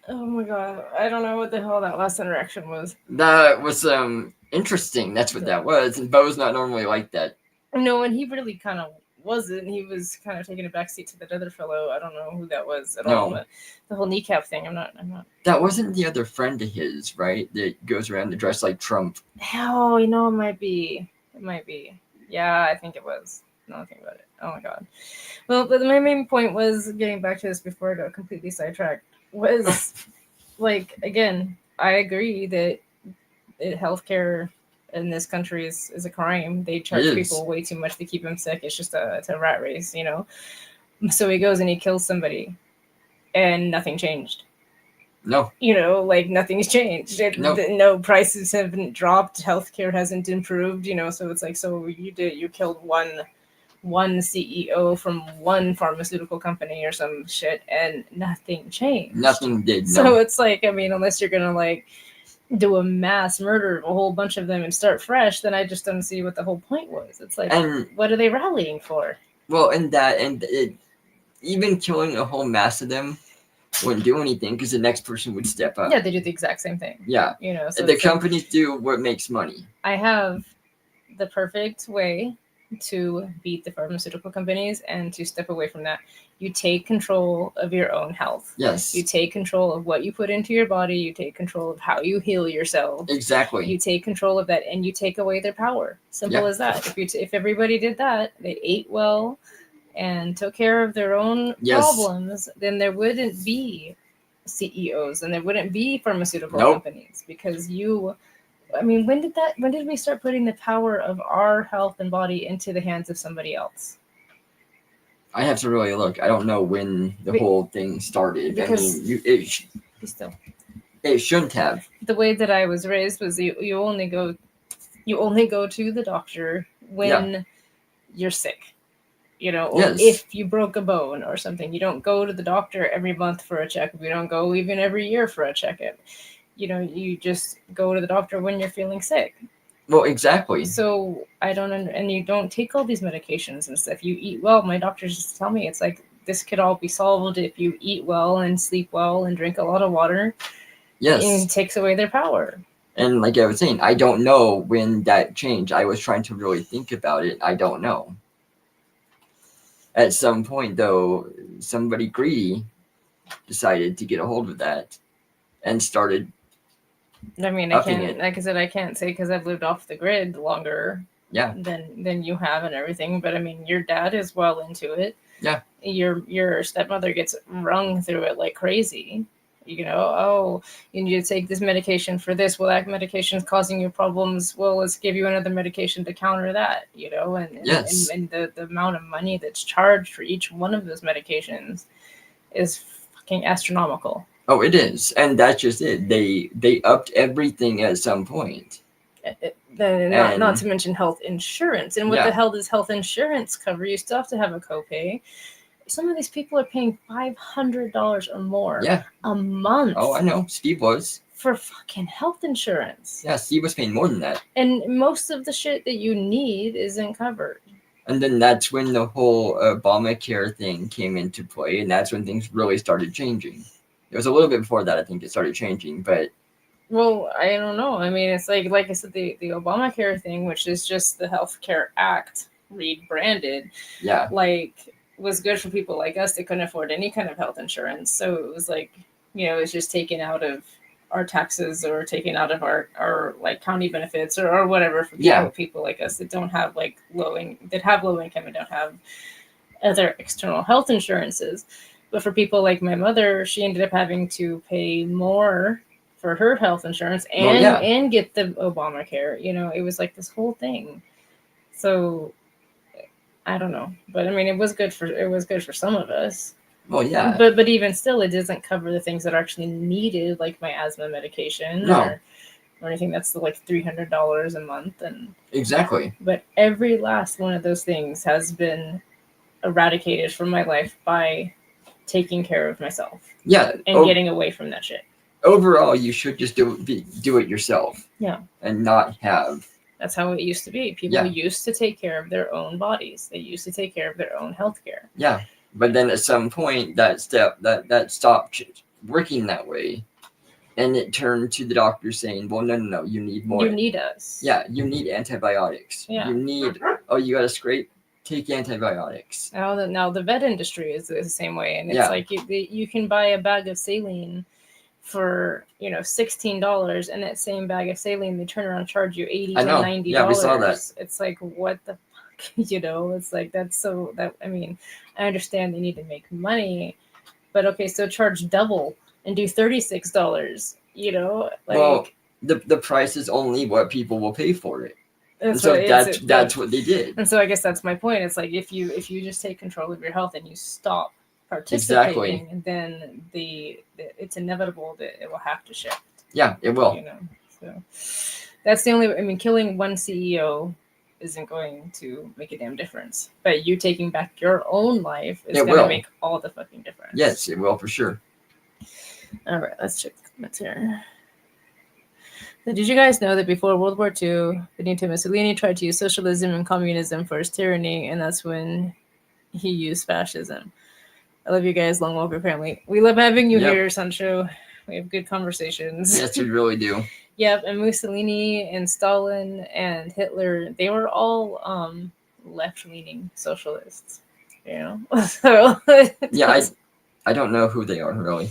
Oh my god, I don't know what the hell that last interaction was. That was interesting. That's what that was. And Bo's not normally like that. No, and he really kind of wasn't. He was kind of taking a backseat to that other fellow. I don't know who that was at all. But the whole kneecap thing, I'm not. That wasn't the other friend of his, right? That goes around to dress like Trump. Oh, you know, it might be. Yeah, I think it was. Now I think about it. Oh my god. Well, but my main point was, getting back to this before I got completely sidetracked, was like, again, I agree that healthcare in this country is a crime. They charge people way too much to keep them sick. It's just it's a rat race, you know. So he goes and he kills somebody, and nothing changed. No. You know, like nothing's changed. No prices haven't dropped. Healthcare hasn't improved. You know, so it's like, so you killed one CEO from one pharmaceutical company or some shit, and nothing changed. Nothing did. No. So it's like, I mean, unless you're gonna like do a mass murder of a whole bunch of them and start fresh, then I just don't see what the whole point was. It's like, what are they rallying for? Well, even killing a whole mass of them wouldn't do anything because the next person would step up. Yeah, they do the exact same thing. Yeah, you know, so the companies do what makes money. I have the perfect way to beat the pharmaceutical companies and to step away from that. You take control of your own health. Yes. You take control of what you put into your body. You take control of how you heal yourself. Exactly. You take control of that, and you take away their power. Simple as that. If everybody did that, they ate well and took care of their own problems, then there wouldn't be CEOs and there wouldn't be pharmaceutical companies, because when did we start putting the power of our health and body into the hands of somebody else? I have to really look. I don't know when the whole thing started. Because it shouldn't have. The way that I was raised was you only go to the doctor when you're sick. You know, or if you broke a bone or something. You don't go to the doctor every month for a checkup. You don't go even every year for a checkup. You know, you just go to the doctor when you're feeling sick. Well, exactly. So and you don't take all these medications and stuff. You eat well. My doctors just tell me, it's like, this could all be solved if you eat well and sleep well and drink a lot of water. Yes. And it takes away their power. And like I was saying, I don't know when that changed. I was trying to really think about it. I don't know. At some point, though, somebody greedy decided to get a hold of that and started. I mean, I can't, like I said, I can't say because I've lived off the grid longer than you have and everything. But I mean, your dad is well into it. Yeah. Your stepmother gets wrung through it like crazy. You know, you need to take this medication for this. Well, that medication is causing you problems. Well, let's give you another medication to counter that, you know, and the amount of money that's charged for each one of those medications is fucking astronomical. Oh, it is. And that's just it. They upped everything at some point. Not to mention health insurance. And what the hell does health insurance cover? You still have to have a copay. some of these people are paying $500 or more Yeah. a month. Oh, I know. Steve was. For fucking health insurance. Yeah, Steve was paying more than that. And most of the shit that you need isn't covered. And then that's when the whole Obamacare thing came into play, and that's when things really started changing. It was a little bit before that, I think, it started changing, but... Well, I don't know. I mean, it's like I said, the Obamacare thing, which is just the Healthcare Act rebranded, yeah, like, was good for people like us that couldn't afford any kind of health insurance. So it was like, you know, it's just taken out of our taxes or taken out of our like county benefits or whatever for people like us that don't have like low income and don't have other external health insurances. But for people like my mother, she ended up having to pay more for her health insurance and get the Obamacare. You know, it was like this whole thing. So I don't know, but I mean, it was good for some of us. Well, yeah. But even still, it doesn't cover the things that are actually needed, like my asthma medication or anything that's like $300 a month. And exactly. But every last one of those things has been eradicated from my life by taking care of myself. Yeah. And getting away from that shit. Overall, you should just do it yourself. Yeah. And not have. That's how it used to be. People used to take care of their own bodies. They used to take care of their own health care. Yeah. But then at some point that stopped working that way. And it turned to the doctor saying, well, no, you need more. You need us. Yeah, you need antibiotics. Yeah. You need, you got a scrape? Take antibiotics. Now the vet industry is the same way. And it's like you can buy a bag of saline for, $16. And that same bag of saline, they turn around and charge you $80 or $90. Yeah, we saw that. It's like, what the fuck? It's like, I understand they need to make money. But okay, so charge double and do $36, well, the price is only what people will pay for it. That's what they did. And so I guess that's my point. It's like if you just take control of your health and you stop participating, then it's inevitable that it will have to shift. Yeah, it will. So that's the only. Killing one CEO isn't going to make a damn difference. But you taking back your own life is going to make all the fucking difference. Yes, it will for sure. All right, let's check the comments here. So did you guys know that before World War II, Benito Mussolini tried to use socialism and communism for his tyranny, and that's when he used fascism? I love you guys, Long Walker family. We love having you here, Sancho. We have good conversations. Yes, we really do. Yep, and Mussolini and Stalin and Hitler, they were all left-leaning socialists, So yeah, I don't know who they are really.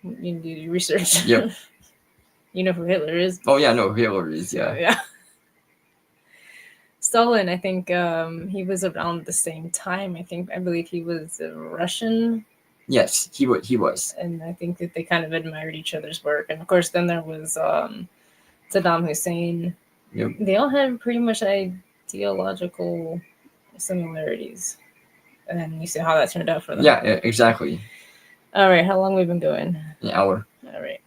You need to do your research. Yep. You know who Hitler is? Oh yeah, I know who Hitler is. Yeah. Yeah. Stalin, I think he was around the same time. I believe he was a Russian. Yes, he was. And I think that they kind of admired each other's work. And of course, then there was Saddam Hussein. Yep. They all had pretty much ideological similarities. And then you see how that turned out for them. Yeah, exactly. All right, how long have we been going? An hour. All right.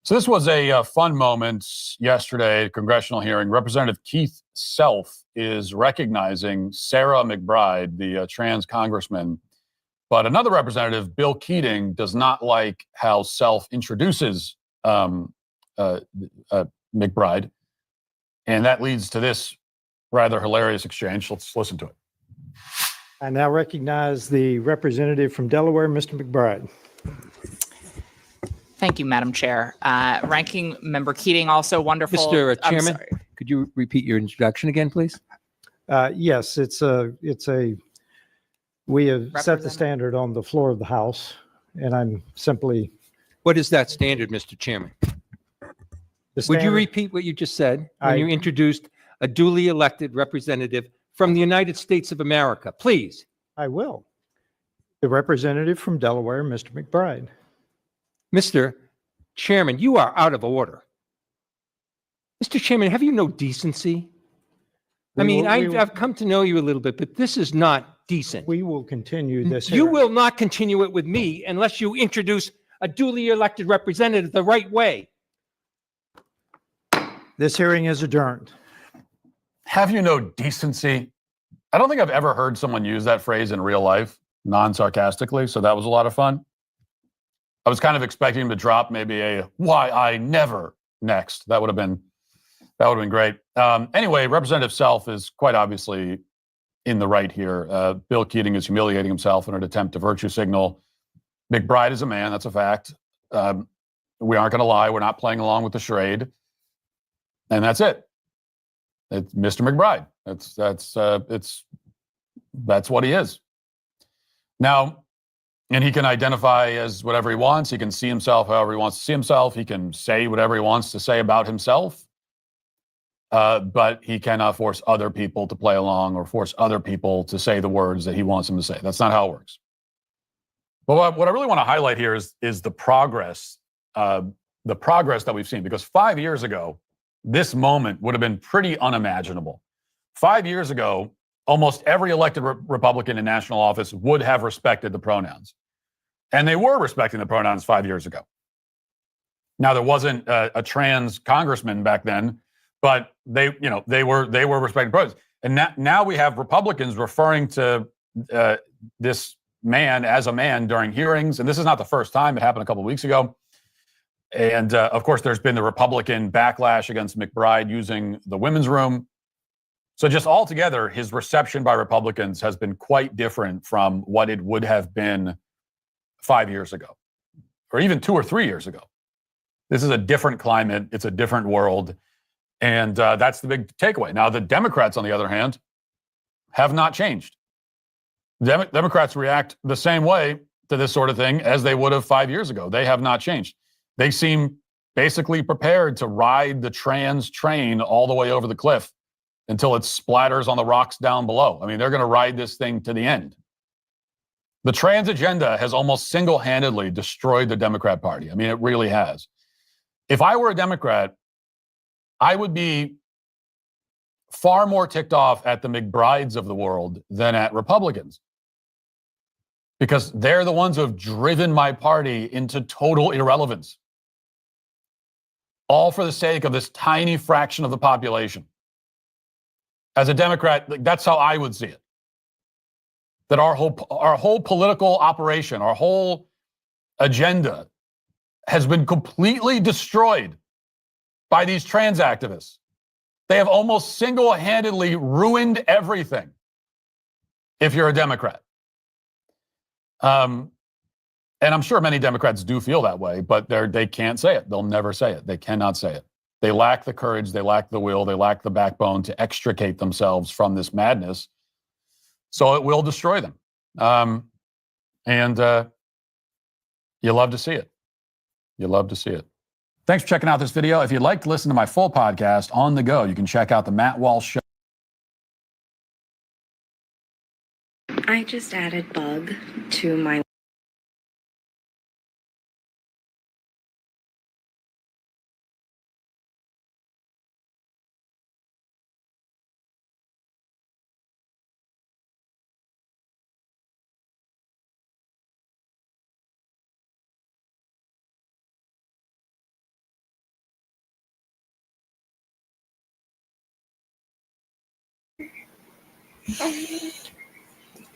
So this was a fun moment yesterday, congressional hearing. Representative Keith Self is recognizing Sarah McBride, the trans congressman. But another representative, Bill Keating, does not like how Self introduces McBride. And that leads to this rather hilarious exchange. Let's listen to it. I now recognize the representative from Delaware, Mr. McBride. Thank you, Madam Chair. Ranking Member Keating, also wonderful. Mr. Chairman, could you repeat your introduction again, please? Yes, it's a We have set the standard on the floor of the House, and I'm simply. What is that standard, Mr. Chairman? Would you repeat what you just said when you introduced a duly elected representative from the United States of America? Please. I will. The representative from Delaware, Mr. McBride. Mr. Chairman, you are out of order. Mr. Chairman, have you no decency? I've come to know you a little bit, but this is not decent. We will continue this. You will not continue it with me unless you introduce a duly elected representative the right way. This hearing is adjourned. Have you no decency? I don't think I've ever heard someone use that phrase in real life, non-sarcastically, so that was a lot of fun. I was kind of expecting him to drop maybe a "why I never" next. That would have been great. Anyway, Representative Self is quite obviously in the right here. Bill Keating is humiliating himself in an attempt to virtue signal. McBride is a man, that's a fact. We aren't going to lie. We're not playing along with the charade. And that's it. It's Mr. McBride. That's what he is. Now, and he can identify as whatever he wants. He can see himself however he wants to see himself. He can say whatever he wants to say about himself. But he cannot force other people to play along or force other people to say the words that he wants them to say. That's not how it works. But what I really want to highlight here is the progress that we've seen. Because 5 years ago, this moment would have been pretty unimaginable. 5 years ago, almost every elected Republican in national office would have respected the pronouns. And they were respecting the pronouns 5 years ago. Now, there wasn't a trans congressman back then, but they were respecting pronouns. And now we have Republicans referring to this man as a man during hearings. And this is not the first time. It happened a couple of weeks ago. And of course, there's been the Republican backlash against McBride using the women's room. So just altogether, his reception by Republicans has been quite different from what it would have been 5 years ago, or even 2 or 3 years ago. This is a different climate. It's a different world. And that's the big takeaway. Now, the Democrats, on the other hand, have not changed. Democrats react the same way to this sort of thing as they would have 5 years ago. They have not changed. They seem basically prepared to ride the trans train all the way over the cliff until it splatters on the rocks down below. I mean, they're going to ride this thing to the end. The trans agenda has almost single-handedly destroyed the Democrat Party. I mean, it really has. If I were a Democrat, I would be far more ticked off at the McBrides of the world than at Republicans, because they're the ones who have driven my party into total irrelevance, all for the sake of this tiny fraction of the population. As a Democrat, that's how I would see it. That our whole political operation, our whole agenda has been completely destroyed by these trans activists. They have almost single-handedly ruined everything if you're a Democrat. And I'm sure many Democrats do feel that way, but they can't say it. They'll never say it. They cannot say it. They lack the courage, they lack the will, they lack the backbone to extricate themselves from this madness. So it will destroy them. You love to see it. You love to see it. Thanks for checking out this video. If you'd like to listen to my full podcast on the go, you can check out the Matt Walsh Show. I just added Bug to my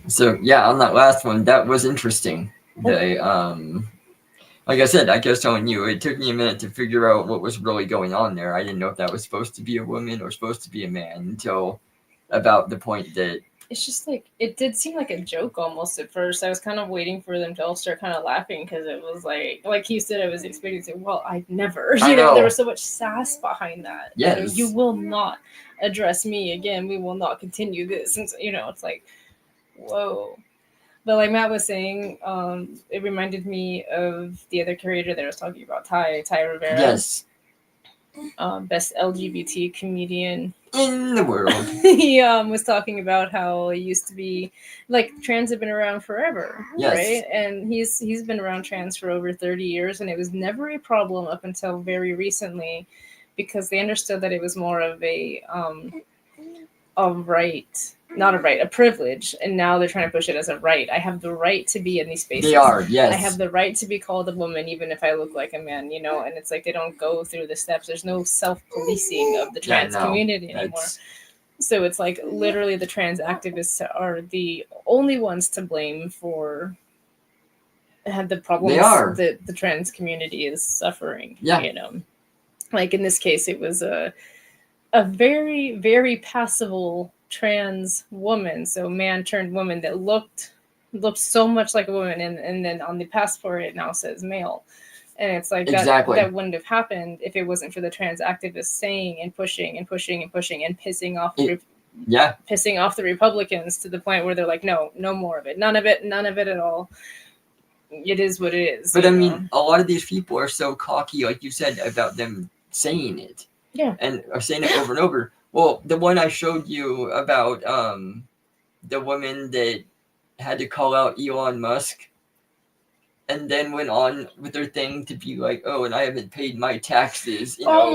So yeah, on that last one, that was interesting. They, like I said, I guess telling you, it took me a minute to figure out what was really going on there. I didn't know if that was supposed to be a woman or supposed to be a man until about the point that It's just like, it did seem like a joke almost at first. I was kind of waiting for them to all start kind of laughing because it was like you said, I was experiencing, well, I'd never. I know. There was so much sass behind that. Yes. You will not address me again. We will not continue this. And, it's like, whoa. But like Matt was saying, it reminded me of the other curator that I was talking about, Ty Rivera. Yes. Best LGBT comedian in the world. He was talking about how it used to be like trans have been around forever, Yes. right? And he's been around trans for over 30 years, and it was never a problem up until very recently, because they understood that it was more of a right, not a right, a privilege, and now they're trying to push it as a right. I have the right to be in these spaces. They are, yes. I have the right to be called a woman even if I look like a man, you know. And it's like they don't go through the steps. There's no self-policing of the trans community anymore. So it's like literally the trans activists are the only ones to blame for the problems that the trans community is suffering. Yeah. You know, like in this case, it was a very, very passable trans woman, so man turned woman, that looked so much like a woman, and then on the passport it now says male. And it's like that wouldn't have happened if it wasn't for the trans activists saying and pushing and pushing and pushing and pissing off the Republicans to the point where they're like, no more of it, none of it at all. It is what it is. But I mean, a lot of these people are so cocky, like you said, about them saying it. Yeah. And are saying it over and over. Well, the one I showed you about the woman that had to call out Elon Musk and then went on with her thing to be like, oh, and I haven't paid my taxes. You know,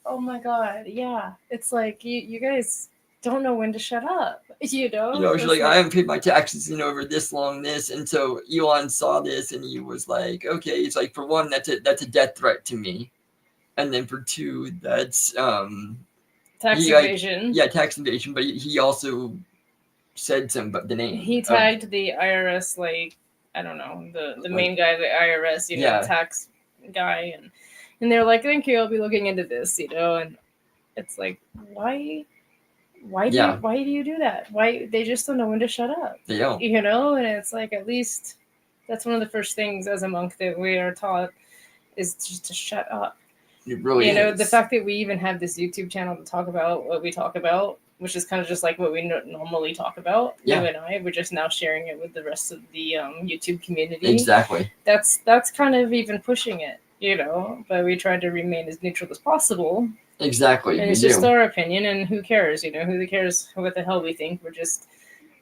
Oh my god. Yeah. It's like you guys don't know when to shut up. You know? She's like, I haven't paid my taxes in over this long, and so Elon saw this and he was like, okay, it's like, for one, that's a death threat to me. And then for two, that's tax evasion. Tax evasion. But he also said the name. He tagged the IRS, like, I don't know, the main guy of the IRS, you know, tax guy, and they're like, thank you, I'll be looking into this, you know. And it's like, why do you do that? Why? They just don't know when to shut up. They don't. You know, and it's like, at least that's one of the first things as a monk that we are taught is just to shut up. It really is. The fact that we even have this YouTube channel to talk about what we talk about, which is kind of just like what we normally talk about. Yeah. You and I, we're just now sharing it with the rest of the YouTube community. Exactly. That's kind of even pushing it, you know. But we try to remain as neutral as possible. Exactly. And it's just our opinion, and who cares? You know, who cares what the hell we think? We're just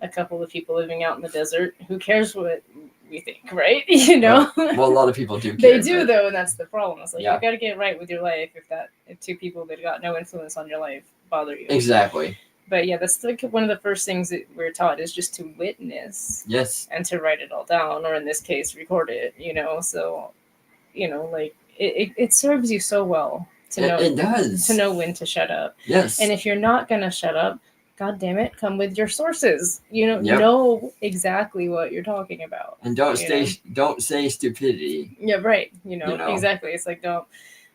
a couple of people living out in the desert. Who cares what we think, right? You know. Well, a lot of people do care. They do, though, and that's the problem. It's like, you got to get right with your life if two people that got no influence on your life bother you. Exactly. But yeah, that's like one of the first things that we're taught is just to witness. Yes. And to write it all down, or in this case, record it, you know. So, you know, like, it serves you so well to know. It does. To know when to shut up. Yes. And if you're not going to shut up, God damn it, come with your sources. You know, know exactly what you're talking about. And don't say stupidity. Yeah, right. You know, exactly. It's like,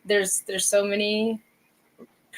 there's so many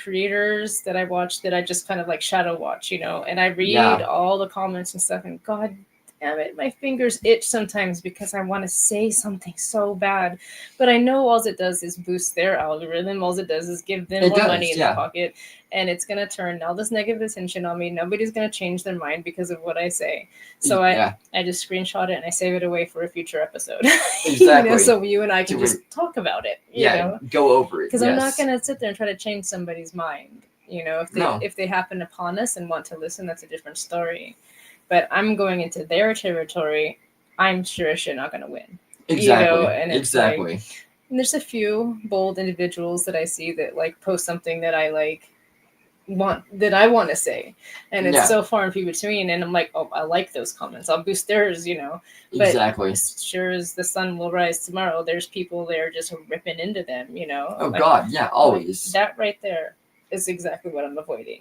creators that I watch that I just kind of like shadow watch, you know, and I read all the comments and stuff, and God damn it, my fingers itch sometimes because I want to say something so bad, but I know all it does is boost their algorithm. All it does is give them more money in their pocket, and it's going to turn all this negative attention on me. Nobody's going to change their mind because of what I say. So I just screenshot it and I save it away for a future episode. Exactly. You know, so you and I can just talk about it. You know? Go over it. Because I'm not going to sit there and try to change somebody's mind. You know, if they happen upon us and want to listen, that's a different story. But I'm going into their territory. I'm sure as shit not going to win. Exactly. You know? And it's like, and there's a few bold individuals that I see that like post something that I want to say, and it's so far and few between. And I'm like, oh, I like those comments. I'll boost theirs, you know. But exactly. As sure as the sun will rise tomorrow, there's people there just ripping into them, you know. Oh like, God, yeah, always. That right there is exactly what I'm avoiding.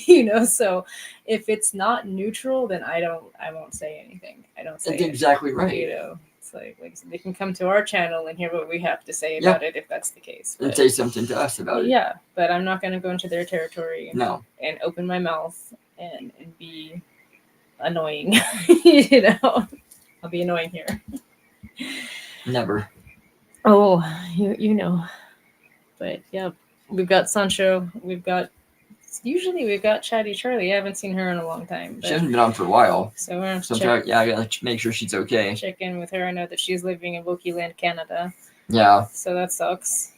You know, so if it's not neutral, then I won't say anything. I don't say That's exactly right. You know, it's like they can come to our channel and hear what we have to say about it if that's the case. And say something to us about it. Yeah, but I'm not going to go into their territory and open my mouth and be annoying. You know, I'll be annoying here. Never. Oh, you know. But yeah. We've got Sancho, we've got Usually we've got Chatty Charlie. I haven't seen her in a long time. She hasn't been on for a while. So we're gonna I gotta make sure she's okay. check in with her. I know that she's living in Wookieland, Canada. Yeah. So that sucks.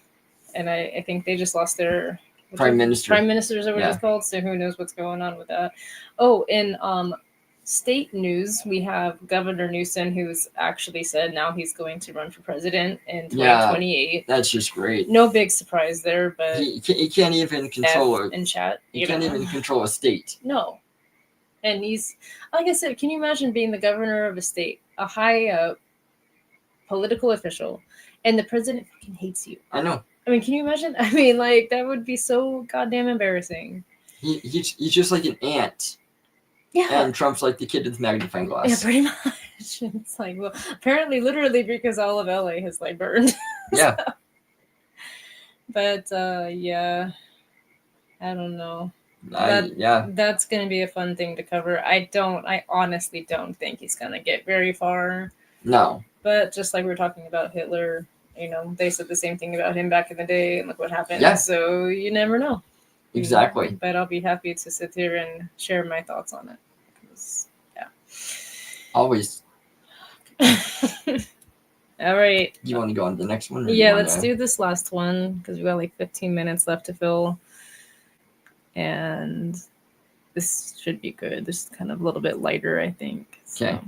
And I think they just lost their Prime Minister. Prime Minister is what it's called. So who knows what's going on with that? Oh, in state news, we have Governor Newsom, who's actually said now he's going to run for president in 2028. Yeah, that's just great. No big surprise there, but he can't even control in chat. He can't even control a state. No, and he's like I said. Can you imagine being the governor of a state, a high political official, and the president fucking hates you? I know. I mean, can you imagine? I mean, like that would be so goddamn embarrassing. He's just like an ant. Yeah. And Trump's like the kid with the magnifying glass. Yeah, pretty much. It's like, well, apparently, literally, because all of LA has like burned. Yeah. So, but yeah, I don't know. That's gonna be a fun thing to cover. I honestly don't think he's gonna get very far. No. But just like we were talking about Hitler, you know, they said the same thing about him back in the day, and look what happened. Yeah. So you never know. Exactly. But I'll be happy to sit here and share my thoughts on it. Yeah. Always. All right. Do you want to go on to the next one? Yeah, let's do this last one because we got like 15 minutes left to fill. And this should be good. This is kind of a little bit lighter, I think. Okay. So.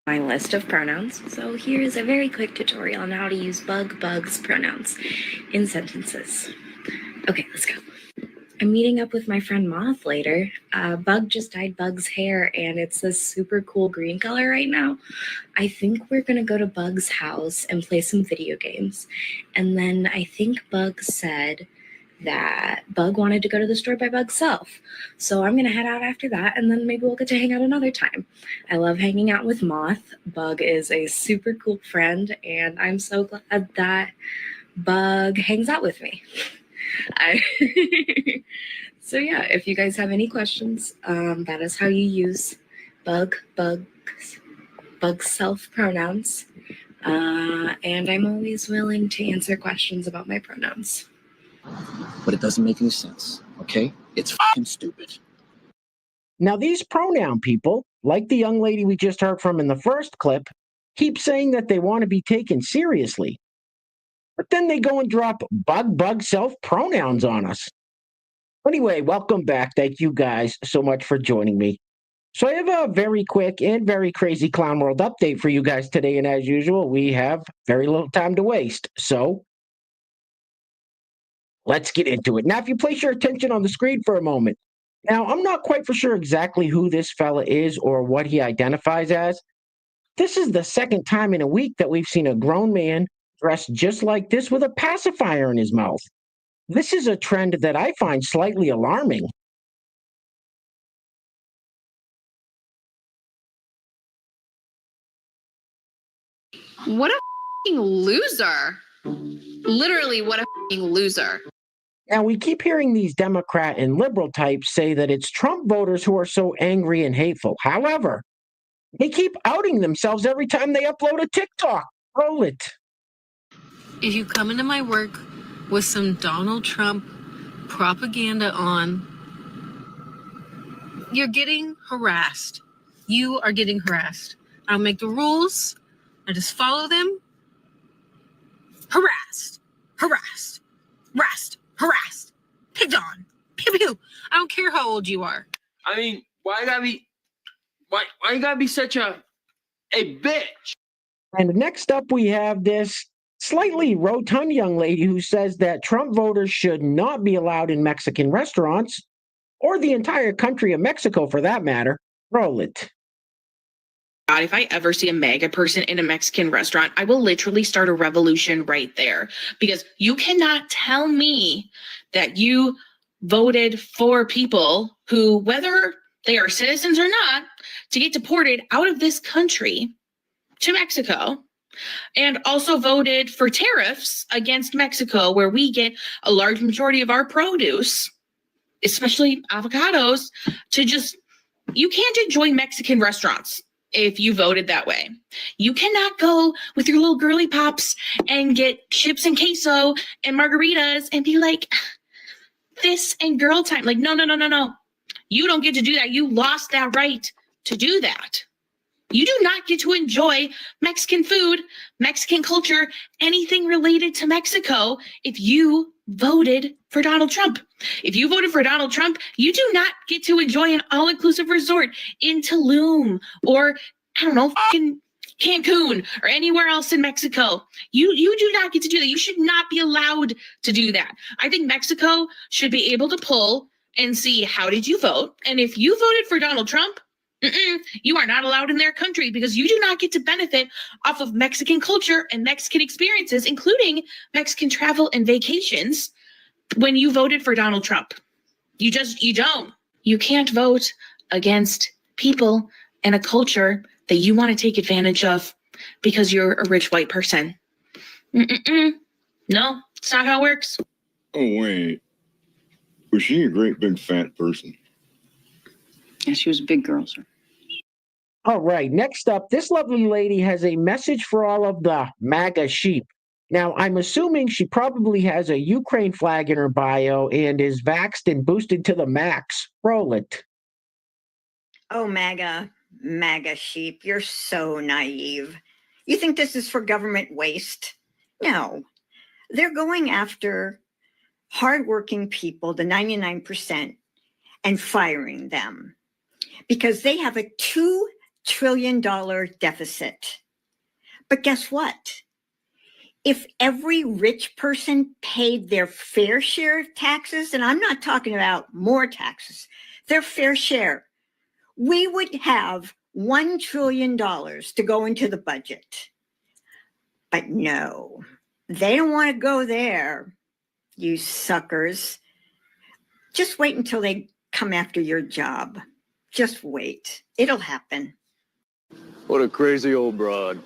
My list of pronouns. So here's a very quick tutorial on how to use bugs pronouns in sentences. Okay, let's go. I'm meeting up with my friend Moth later. Bug just dyed Bug's hair and it's this super cool green color right now. I think we're gonna go to Bug's house and play some video games. And then I think Bug said that Bug wanted to go to the store by Bug's self. So I'm going to head out after that, and then maybe we'll get to hang out another time. I love hanging out with Moth. Bug is a super cool friend, and I'm so glad that Bug hangs out with me. So yeah, if you guys have any questions, that is how you use Bug's self pronouns. And I'm always willing to answer questions about my pronouns. But it doesn't make any sense, okay? It's fucking stupid. Now, these pronoun people, like the young lady we just heard from in the first clip, keep saying that they want to be taken seriously. But then they go and drop bug self-pronouns on us. Anyway, welcome back. Thank you guys so much for joining me. So I have a very quick and very crazy Clown World update for you guys today, and as usual, we have very little time to waste. So let's get into it. Now, if you place your attention on the screen for a moment. Now, I'm not quite for sure exactly who this fella is or what he identifies as. This is the second time in a week that we've seen a grown man dressed just like this with a pacifier in his mouth. This is a trend that I find slightly alarming. What a f***ing loser. Literally, what a f***ing loser. Now, we keep hearing these Democrat and liberal types say that it's Trump voters who are so angry and hateful. However, they keep outing themselves every time they upload a TikTok. Roll it. If you come into my work with some Donald Trump propaganda on, you're getting harassed. You are getting harassed. I'll make the rules. I just follow them. Harassed. Harassed. Harassed. Picked on. Pew pew. I don't care how old you are. I mean, why you gotta be such a bitch? And next up, we have this slightly rotund young lady who says that Trump voters should not be allowed in Mexican restaurants, or the entire country of Mexico for that matter. Roll it. God, if I ever see a MAGA person in a Mexican restaurant, I will literally start a revolution right there. Because you cannot tell me that you voted for people who, whether they are citizens or not, to get deported out of this country to Mexico, and also voted for tariffs against Mexico, where we get a large majority of our produce, especially avocados, to just, you can't enjoy Mexican restaurants if you voted that way. You cannot go with your little girly pops and get chips and queso and margaritas and be like, this and girl time. Like, no. You don't get to do that. You lost that right to do that. You do not get to enjoy Mexican food, Mexican culture, anything related to Mexico if you voted for Donald Trump. If you voted for Donald Trump, you do not get to enjoy an all-inclusive resort in Tulum or, I don't know, fucking Cancun or anywhere else in Mexico. You do not get to do that. You should not be allowed to do that. I think Mexico should be able to pull and see how did you vote. And if you voted for Donald Trump, you are not allowed in their country because you do not get to benefit off of Mexican culture and Mexican experiences, including Mexican travel and vacations, when you voted for Donald Trump. You don't. You can't vote against people and a culture that you want to take advantage of because you're a rich white person. No, it's not how it works. Oh, wait. Was she a great big fat person? Yeah, she was a big girl, sir. All right, next up, this lovely lady has a message for all of the MAGA sheep. Now, I'm assuming she probably has a Ukraine flag in her bio and is vaxxed and boosted to the max. Roll it. Oh, MAGA sheep, you're so naive. You think this is for government waste? No, they're going after hardworking people, the 99%, and firing them because they have a $2 trillion deficit. But guess what? If every rich person paid their fair share of taxes, and I'm not talking about more taxes, their fair share, we would have $1 trillion to go into the budget. But no, they don't want to go there, you suckers. Just wait until they come after your job. Just wait. It'll happen. What a crazy old broad.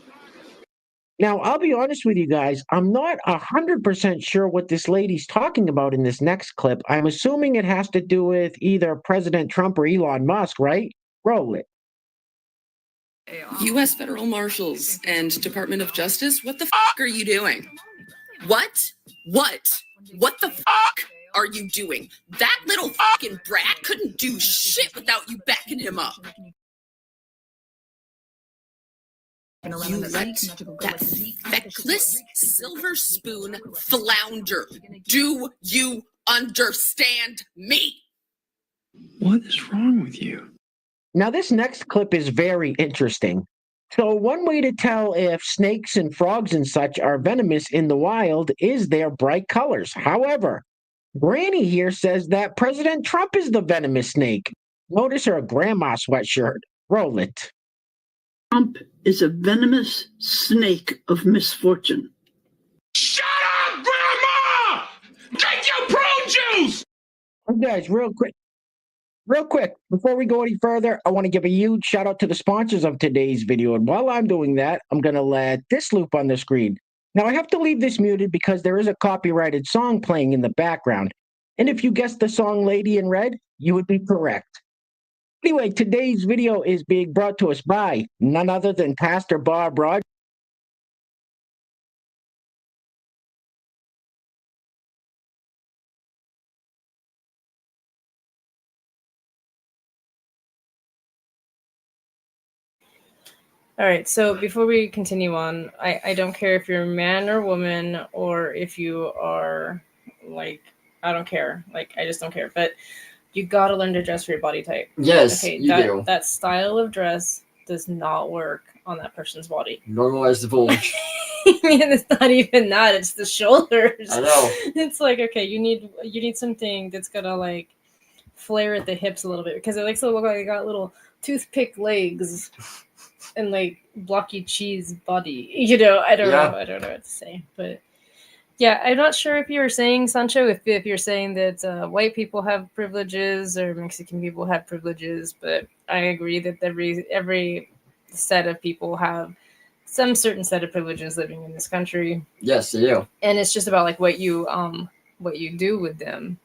Now, I'll be honest with you guys. I'm not 100% sure what this lady's talking about in this next clip. I'm assuming it has to do with either President Trump or Elon Musk, right? Roll it. U.S. federal marshals and Department of Justice, what the fuck are you doing? What the fuck are you doing? That little fucking brat couldn't do shit without you backing him up. You let that feckless silver spoon flounder. Do you understand me? What is wrong with you? Now, this next clip is very interesting. So one way to tell if snakes and frogs and such are venomous in the wild is their bright colors. However, Granny here says that President Trump is the venomous snake. Notice her grandma sweatshirt. Roll it. Trump is a venomous snake of misfortune. Shut up, Grandma! Drink your prune juice! Guys, real quick, before we go any further, I want to give a huge shout out to the sponsors of today's video. And while I'm doing that, I'm going to let this loop on the screen. Now, I have to leave this muted because there is a copyrighted song playing in the background. And if you guessed the song Lady in Red, you would be correct. Anyway, today's video is being brought to us by none other than Pastor Bob Rogers. All right, so before we continue on, I don't care if you're a man or woman or if you are, like, I don't care. Like, I just don't care. But you got to learn to dress for your body type. Yes, you do. That style of dress does not work on that person's body. Normalize the bulge. It's not even that. It's the shoulders. I know. It's like, okay, you need something that's going to, like, flare at the hips a little bit because it likes to look like it got little toothpick legs. And like blocky cheese body, I don't know what to say, but yeah, I'm not sure if you were saying, Sancho, if you're saying that white people have privileges or Mexican people have privileges, but I agree that every set of people have some certain set of privileges living in this country. Yes, they do. And it's just about like what you do with them,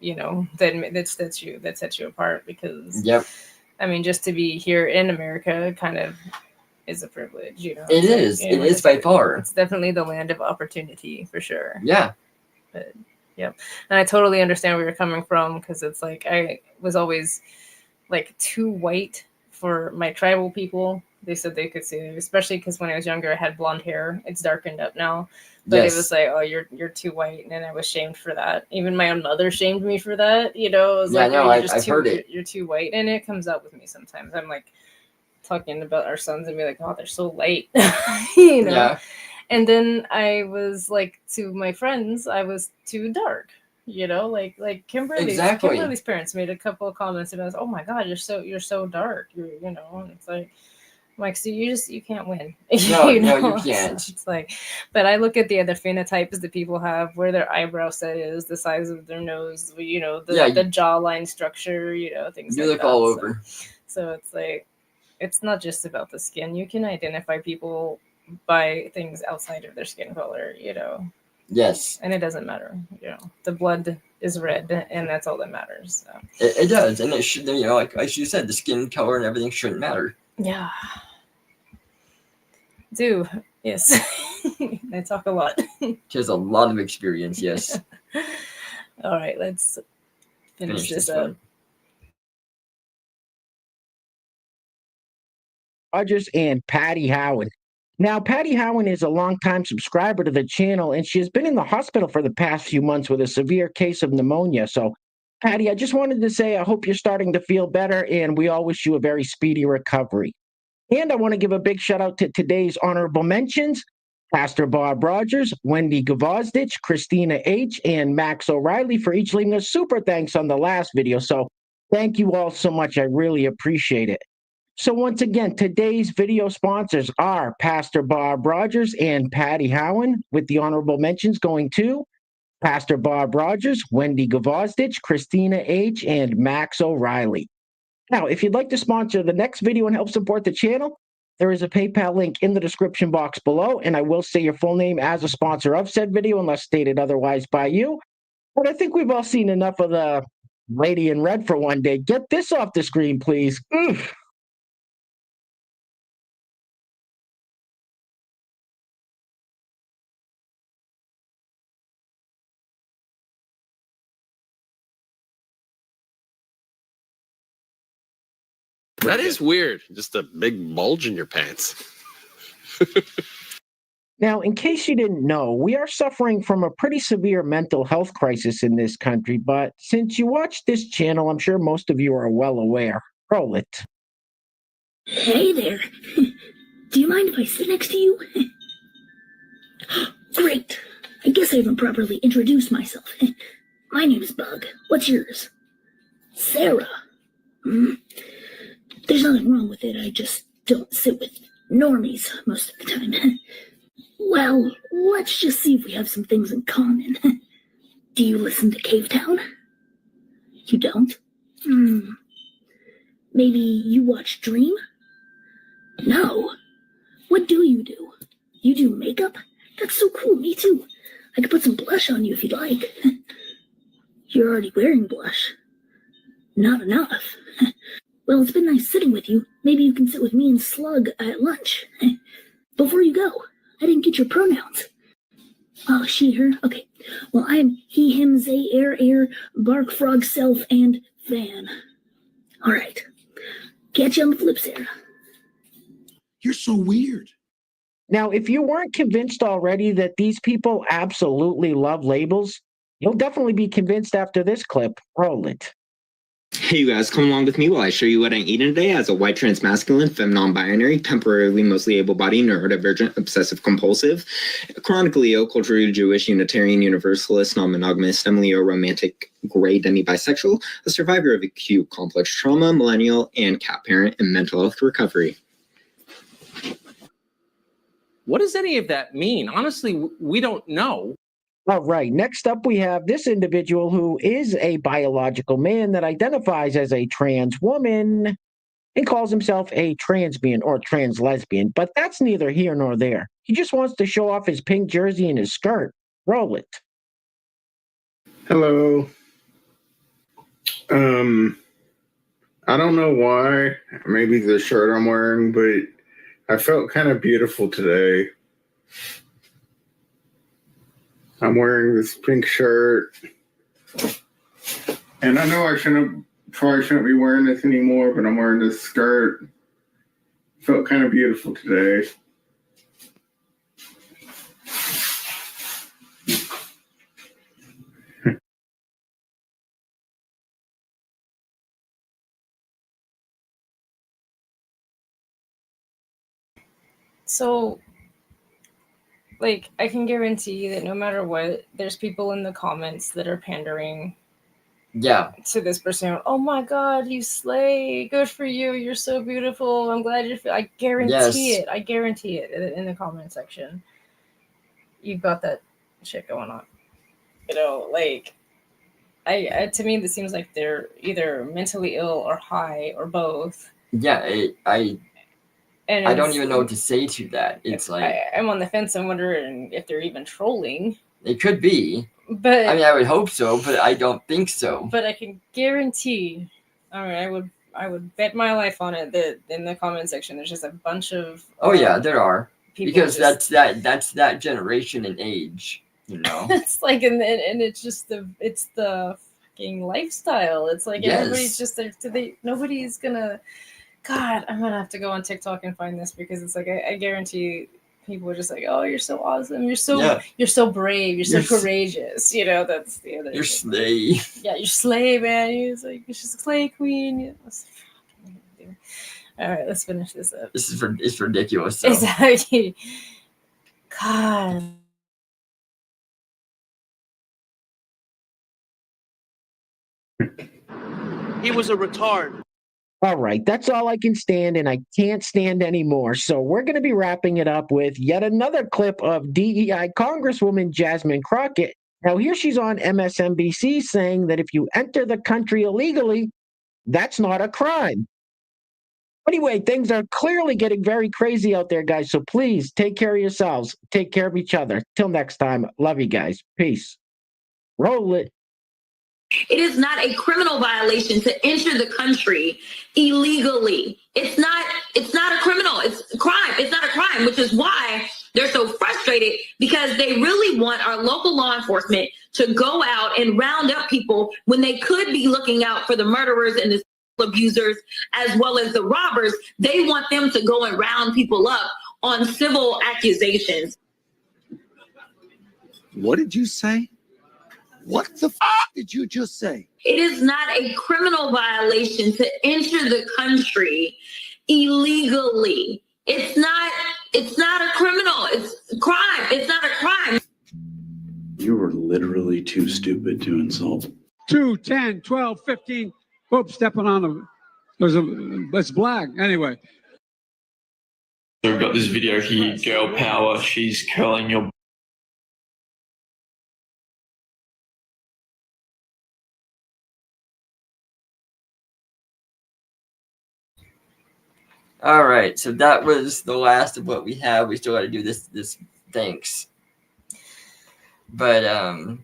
that sets you apart because. Yep. I mean, just to be here in America kind of is a privilege, you know. It is. It is by far. It's definitely the land of opportunity for sure. Yeah. But yep. And I totally understand where you're coming from, because it's like I was always like too white for my tribal people. They said they could see it, especially because when I was younger, I had blonde hair. It's darkened up now. But Yes. it was like, oh, you're too white, and I was shamed for that. Even my own mother shamed me for that. You know, it was Yeah, like, no, oh, I've heard it. You're too white, and it comes up with me sometimes. I'm like talking about our sons and be like, oh, they're so light, you know. Yeah. And then I was like, to my friends, I was too dark. You know, like Kimberly's Exactly. Kimberly's parents made a couple of comments, and I was, oh my god, you're so dark. You know, and it's like. Like, so you can't win. No, you know? no, you can't. It's like, but I look at the other phenotypes that people have, where their eyebrow set is, the size of their nose, you know, the jawline structure, you know, things You like look that. all over. So it's like, it's not just about the skin. You can identify people by things outside of their skin color, you know. Yes. And it doesn't matter, you know. The blood is red, and that's all that matters. So. It does, and it should, you know, like you said, the skin color and everything shouldn't matter. Yeah. Do yes. I talk a lot. She has a lot of experience. Yes. All right, let's finish this up. Rogers and Patty Howen. Now, Patty Howen is a longtime subscriber to the channel, and she has been in the hospital for the past few months with a severe case of pneumonia. So, Patty, I just wanted to say I hope you're starting to feel better, and we all wish you a very speedy recovery. And I want to give a big shout out to today's honorable mentions: Pastor Bob Rogers, Wendy Gavozdich, Christina H., and Max O'Reilly for each leaving a super thanks on the last video. So thank you all so much. I really appreciate it. So once again, today's video sponsors are Pastor Bob Rogers and Patty Howen, with the honorable mentions going to Pastor Bob Rogers, Wendy Gavozdich, Christina H., and Max O'Reilly. Now, if you'd like to sponsor the next video and help support the channel, there is a PayPal link in the description box below, and I will say your full name as a sponsor of said video unless stated otherwise by you. But I think we've all seen enough of the lady in red for one day. Get this off the screen, please. Oof. That is weird. Just a big bulge in your pants. Now, in case you didn't know, we are suffering from a pretty severe mental health crisis in this country, but since you watch this channel, I'm sure most of you are well aware. Roll it. Hey there. Do you mind if I sit next to you? Great. I guess I haven't properly introduced myself. My name is Bug. What's yours? Sarah. There's nothing wrong with it. I just don't sit with normies most of the time. Well, let's just see if we have some things in common. Do you listen to Cave Town? You don't? Maybe you watch Dream? No. What do? You do makeup? That's so cool, me too. I could put some blush on you if you'd like. You're already wearing blush. Not enough. Well, it's been nice sitting with you. Maybe you can sit with me and Slug at lunch. Before you go, I didn't get your pronouns. Oh, she, her? Okay. Well, I'm he, him, they, air, bark, frog, self, and fan. All right. Catch you on the flip, Sarah. You're so weird. Now, if you weren't convinced already that these people absolutely love labels, you'll definitely be convinced after this clip. Roll it. Hey you guys, come along with me while I show you what I'm eating today as a white transmasculine, femme non-binary, temporarily mostly able-bodied, neurodivergent, obsessive-compulsive, chronically ill, culturally Jewish, Unitarian, Universalist, non-monogamous, romantic, gray, demi-bisexual, a survivor of acute complex trauma, millennial, and cat parent in mental health recovery. What does any of that mean? Honestly, we don't know. All right, next up we have this individual who is a biological man that identifies as a trans woman and calls himself a transbian or trans lesbian, but that's neither here nor there. He just wants to show off his pink jersey and his skirt. Roll it. Hello. I don't know why. Maybe the shirt I'm wearing, but I felt kind of beautiful today. I'm wearing this pink shirt. And I know I probably shouldn't be wearing this anymore, but I'm wearing this skirt. Felt kind of beautiful today. So, like, I can guarantee that no matter what, there's people in the comments that are pandering Yeah. to this person. Oh my God, you slay! Good for you. You're so beautiful. I'm glad you're. I guarantee Yes. it. I guarantee it in the comment section. You've got that shit going on. You know, like, I to me, this seems like they're either mentally ill or high or both. Yeah, I And don't even know what to say to that. It's like I'm on the fence. I'm wondering if they're even trolling. it could be. But I mean, I would hope so, but I don't think so. But I can guarantee, I would bet my life on it that in the comment section there's just a bunch of Oh yeah, there are. people Because just- that's that generation and age, you know. it's like and it's just the fucking lifestyle. It's like everybody's Yes. just nobody's gonna. God, I'm gonna have to go on TikTok and find this because it's like I guarantee people are just like, oh, you're so awesome, you're so brave, you're so courageous. You know, that's the other. You're slay. Yeah, you're slay, man. He's like, she's a slay queen. Yeah. All right, let's finish this up. It's ridiculous. So. Exactly. God. He was a retard. All right, that's all I can stand, and I can't stand anymore. So we're going to be wrapping it up with yet another clip of DEI Congresswoman Jasmine Crockett. Now, here she's on MSNBC saying that if you enter the country illegally, that's not a crime. Anyway, things are clearly getting very crazy out there, guys. So please take care of yourselves. Take care of each other. Till next time, love you guys. Peace. Roll it. It is not a criminal violation to enter the country illegally. It's not a criminal. It's a crime. It's not a crime, which is why they're so frustrated because they really want our local law enforcement to go out and round up people when they could be looking out for the murderers and the abusers as well as the robbers. They want them to go and round people up on civil accusations. What did you say? What the did you just say? It is not a criminal violation to enter the country illegally. It's not a criminal. It's a crime. It's not a crime. You were literally too stupid to insult. 2, 10, 12, 15. Whoop, stepping on it's black. Anyway. So we've got this video here, girl power. She's curling your All right, so that was the last of what we have. We still got to do this thanks. But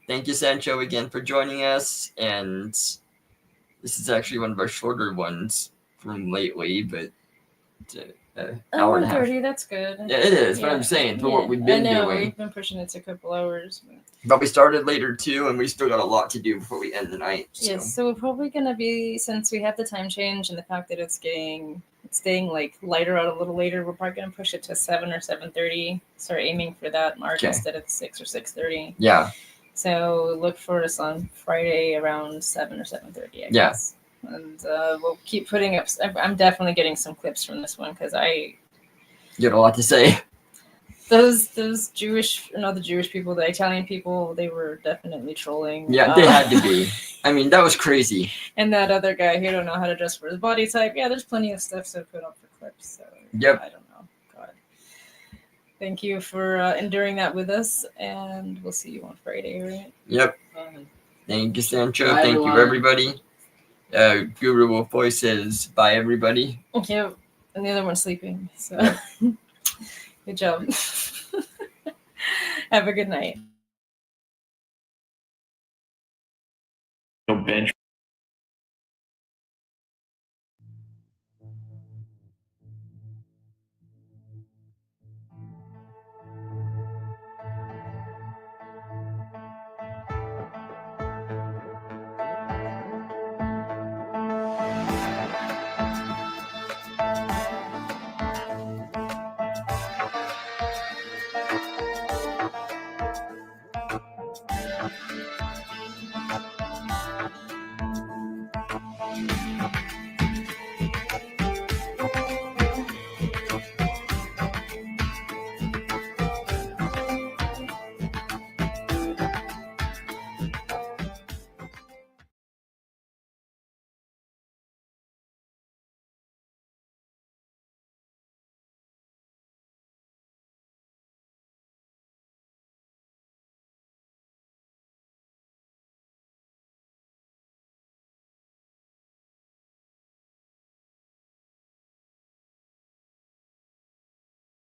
thank you, Sancho, again for joining us. And this is actually one of our shorter ones from lately, but hour and a half. 30, that's good. Yeah, it is. But I'm saying for what we've been doing. We've been pushing it to a couple hours. But we started later too, and we still got a lot to do before we end the night. So. Yes, so we're probably gonna be, since we have the time change and the fact that it's staying like lighter out a little later, we're probably gonna push it to 7 or 7:30. Start aiming for that mark instead of 6 or 6:30. Yeah. So look for us on Friday around 7 or 7:30. I guess. And we'll keep putting up. I'm definitely getting some clips from this one because you had a lot to say. Those Jewish, not the Jewish people, the Italian people, they were definitely trolling. Yeah, they had to be. I mean, that was crazy. And that other guy who don't know how to dress for his body type. Yeah, there's plenty of stuff to put up for clips. So yep. I don't know. God. Thank you for enduring that with us, and we'll see you on Friday, right? Yep. Thank you, Sancho. Bye, Thank everyone. you, everybody. Guru Wolf Boy says bye, everybody. Yeah, and the other one's sleeping. So good job. Have a good night.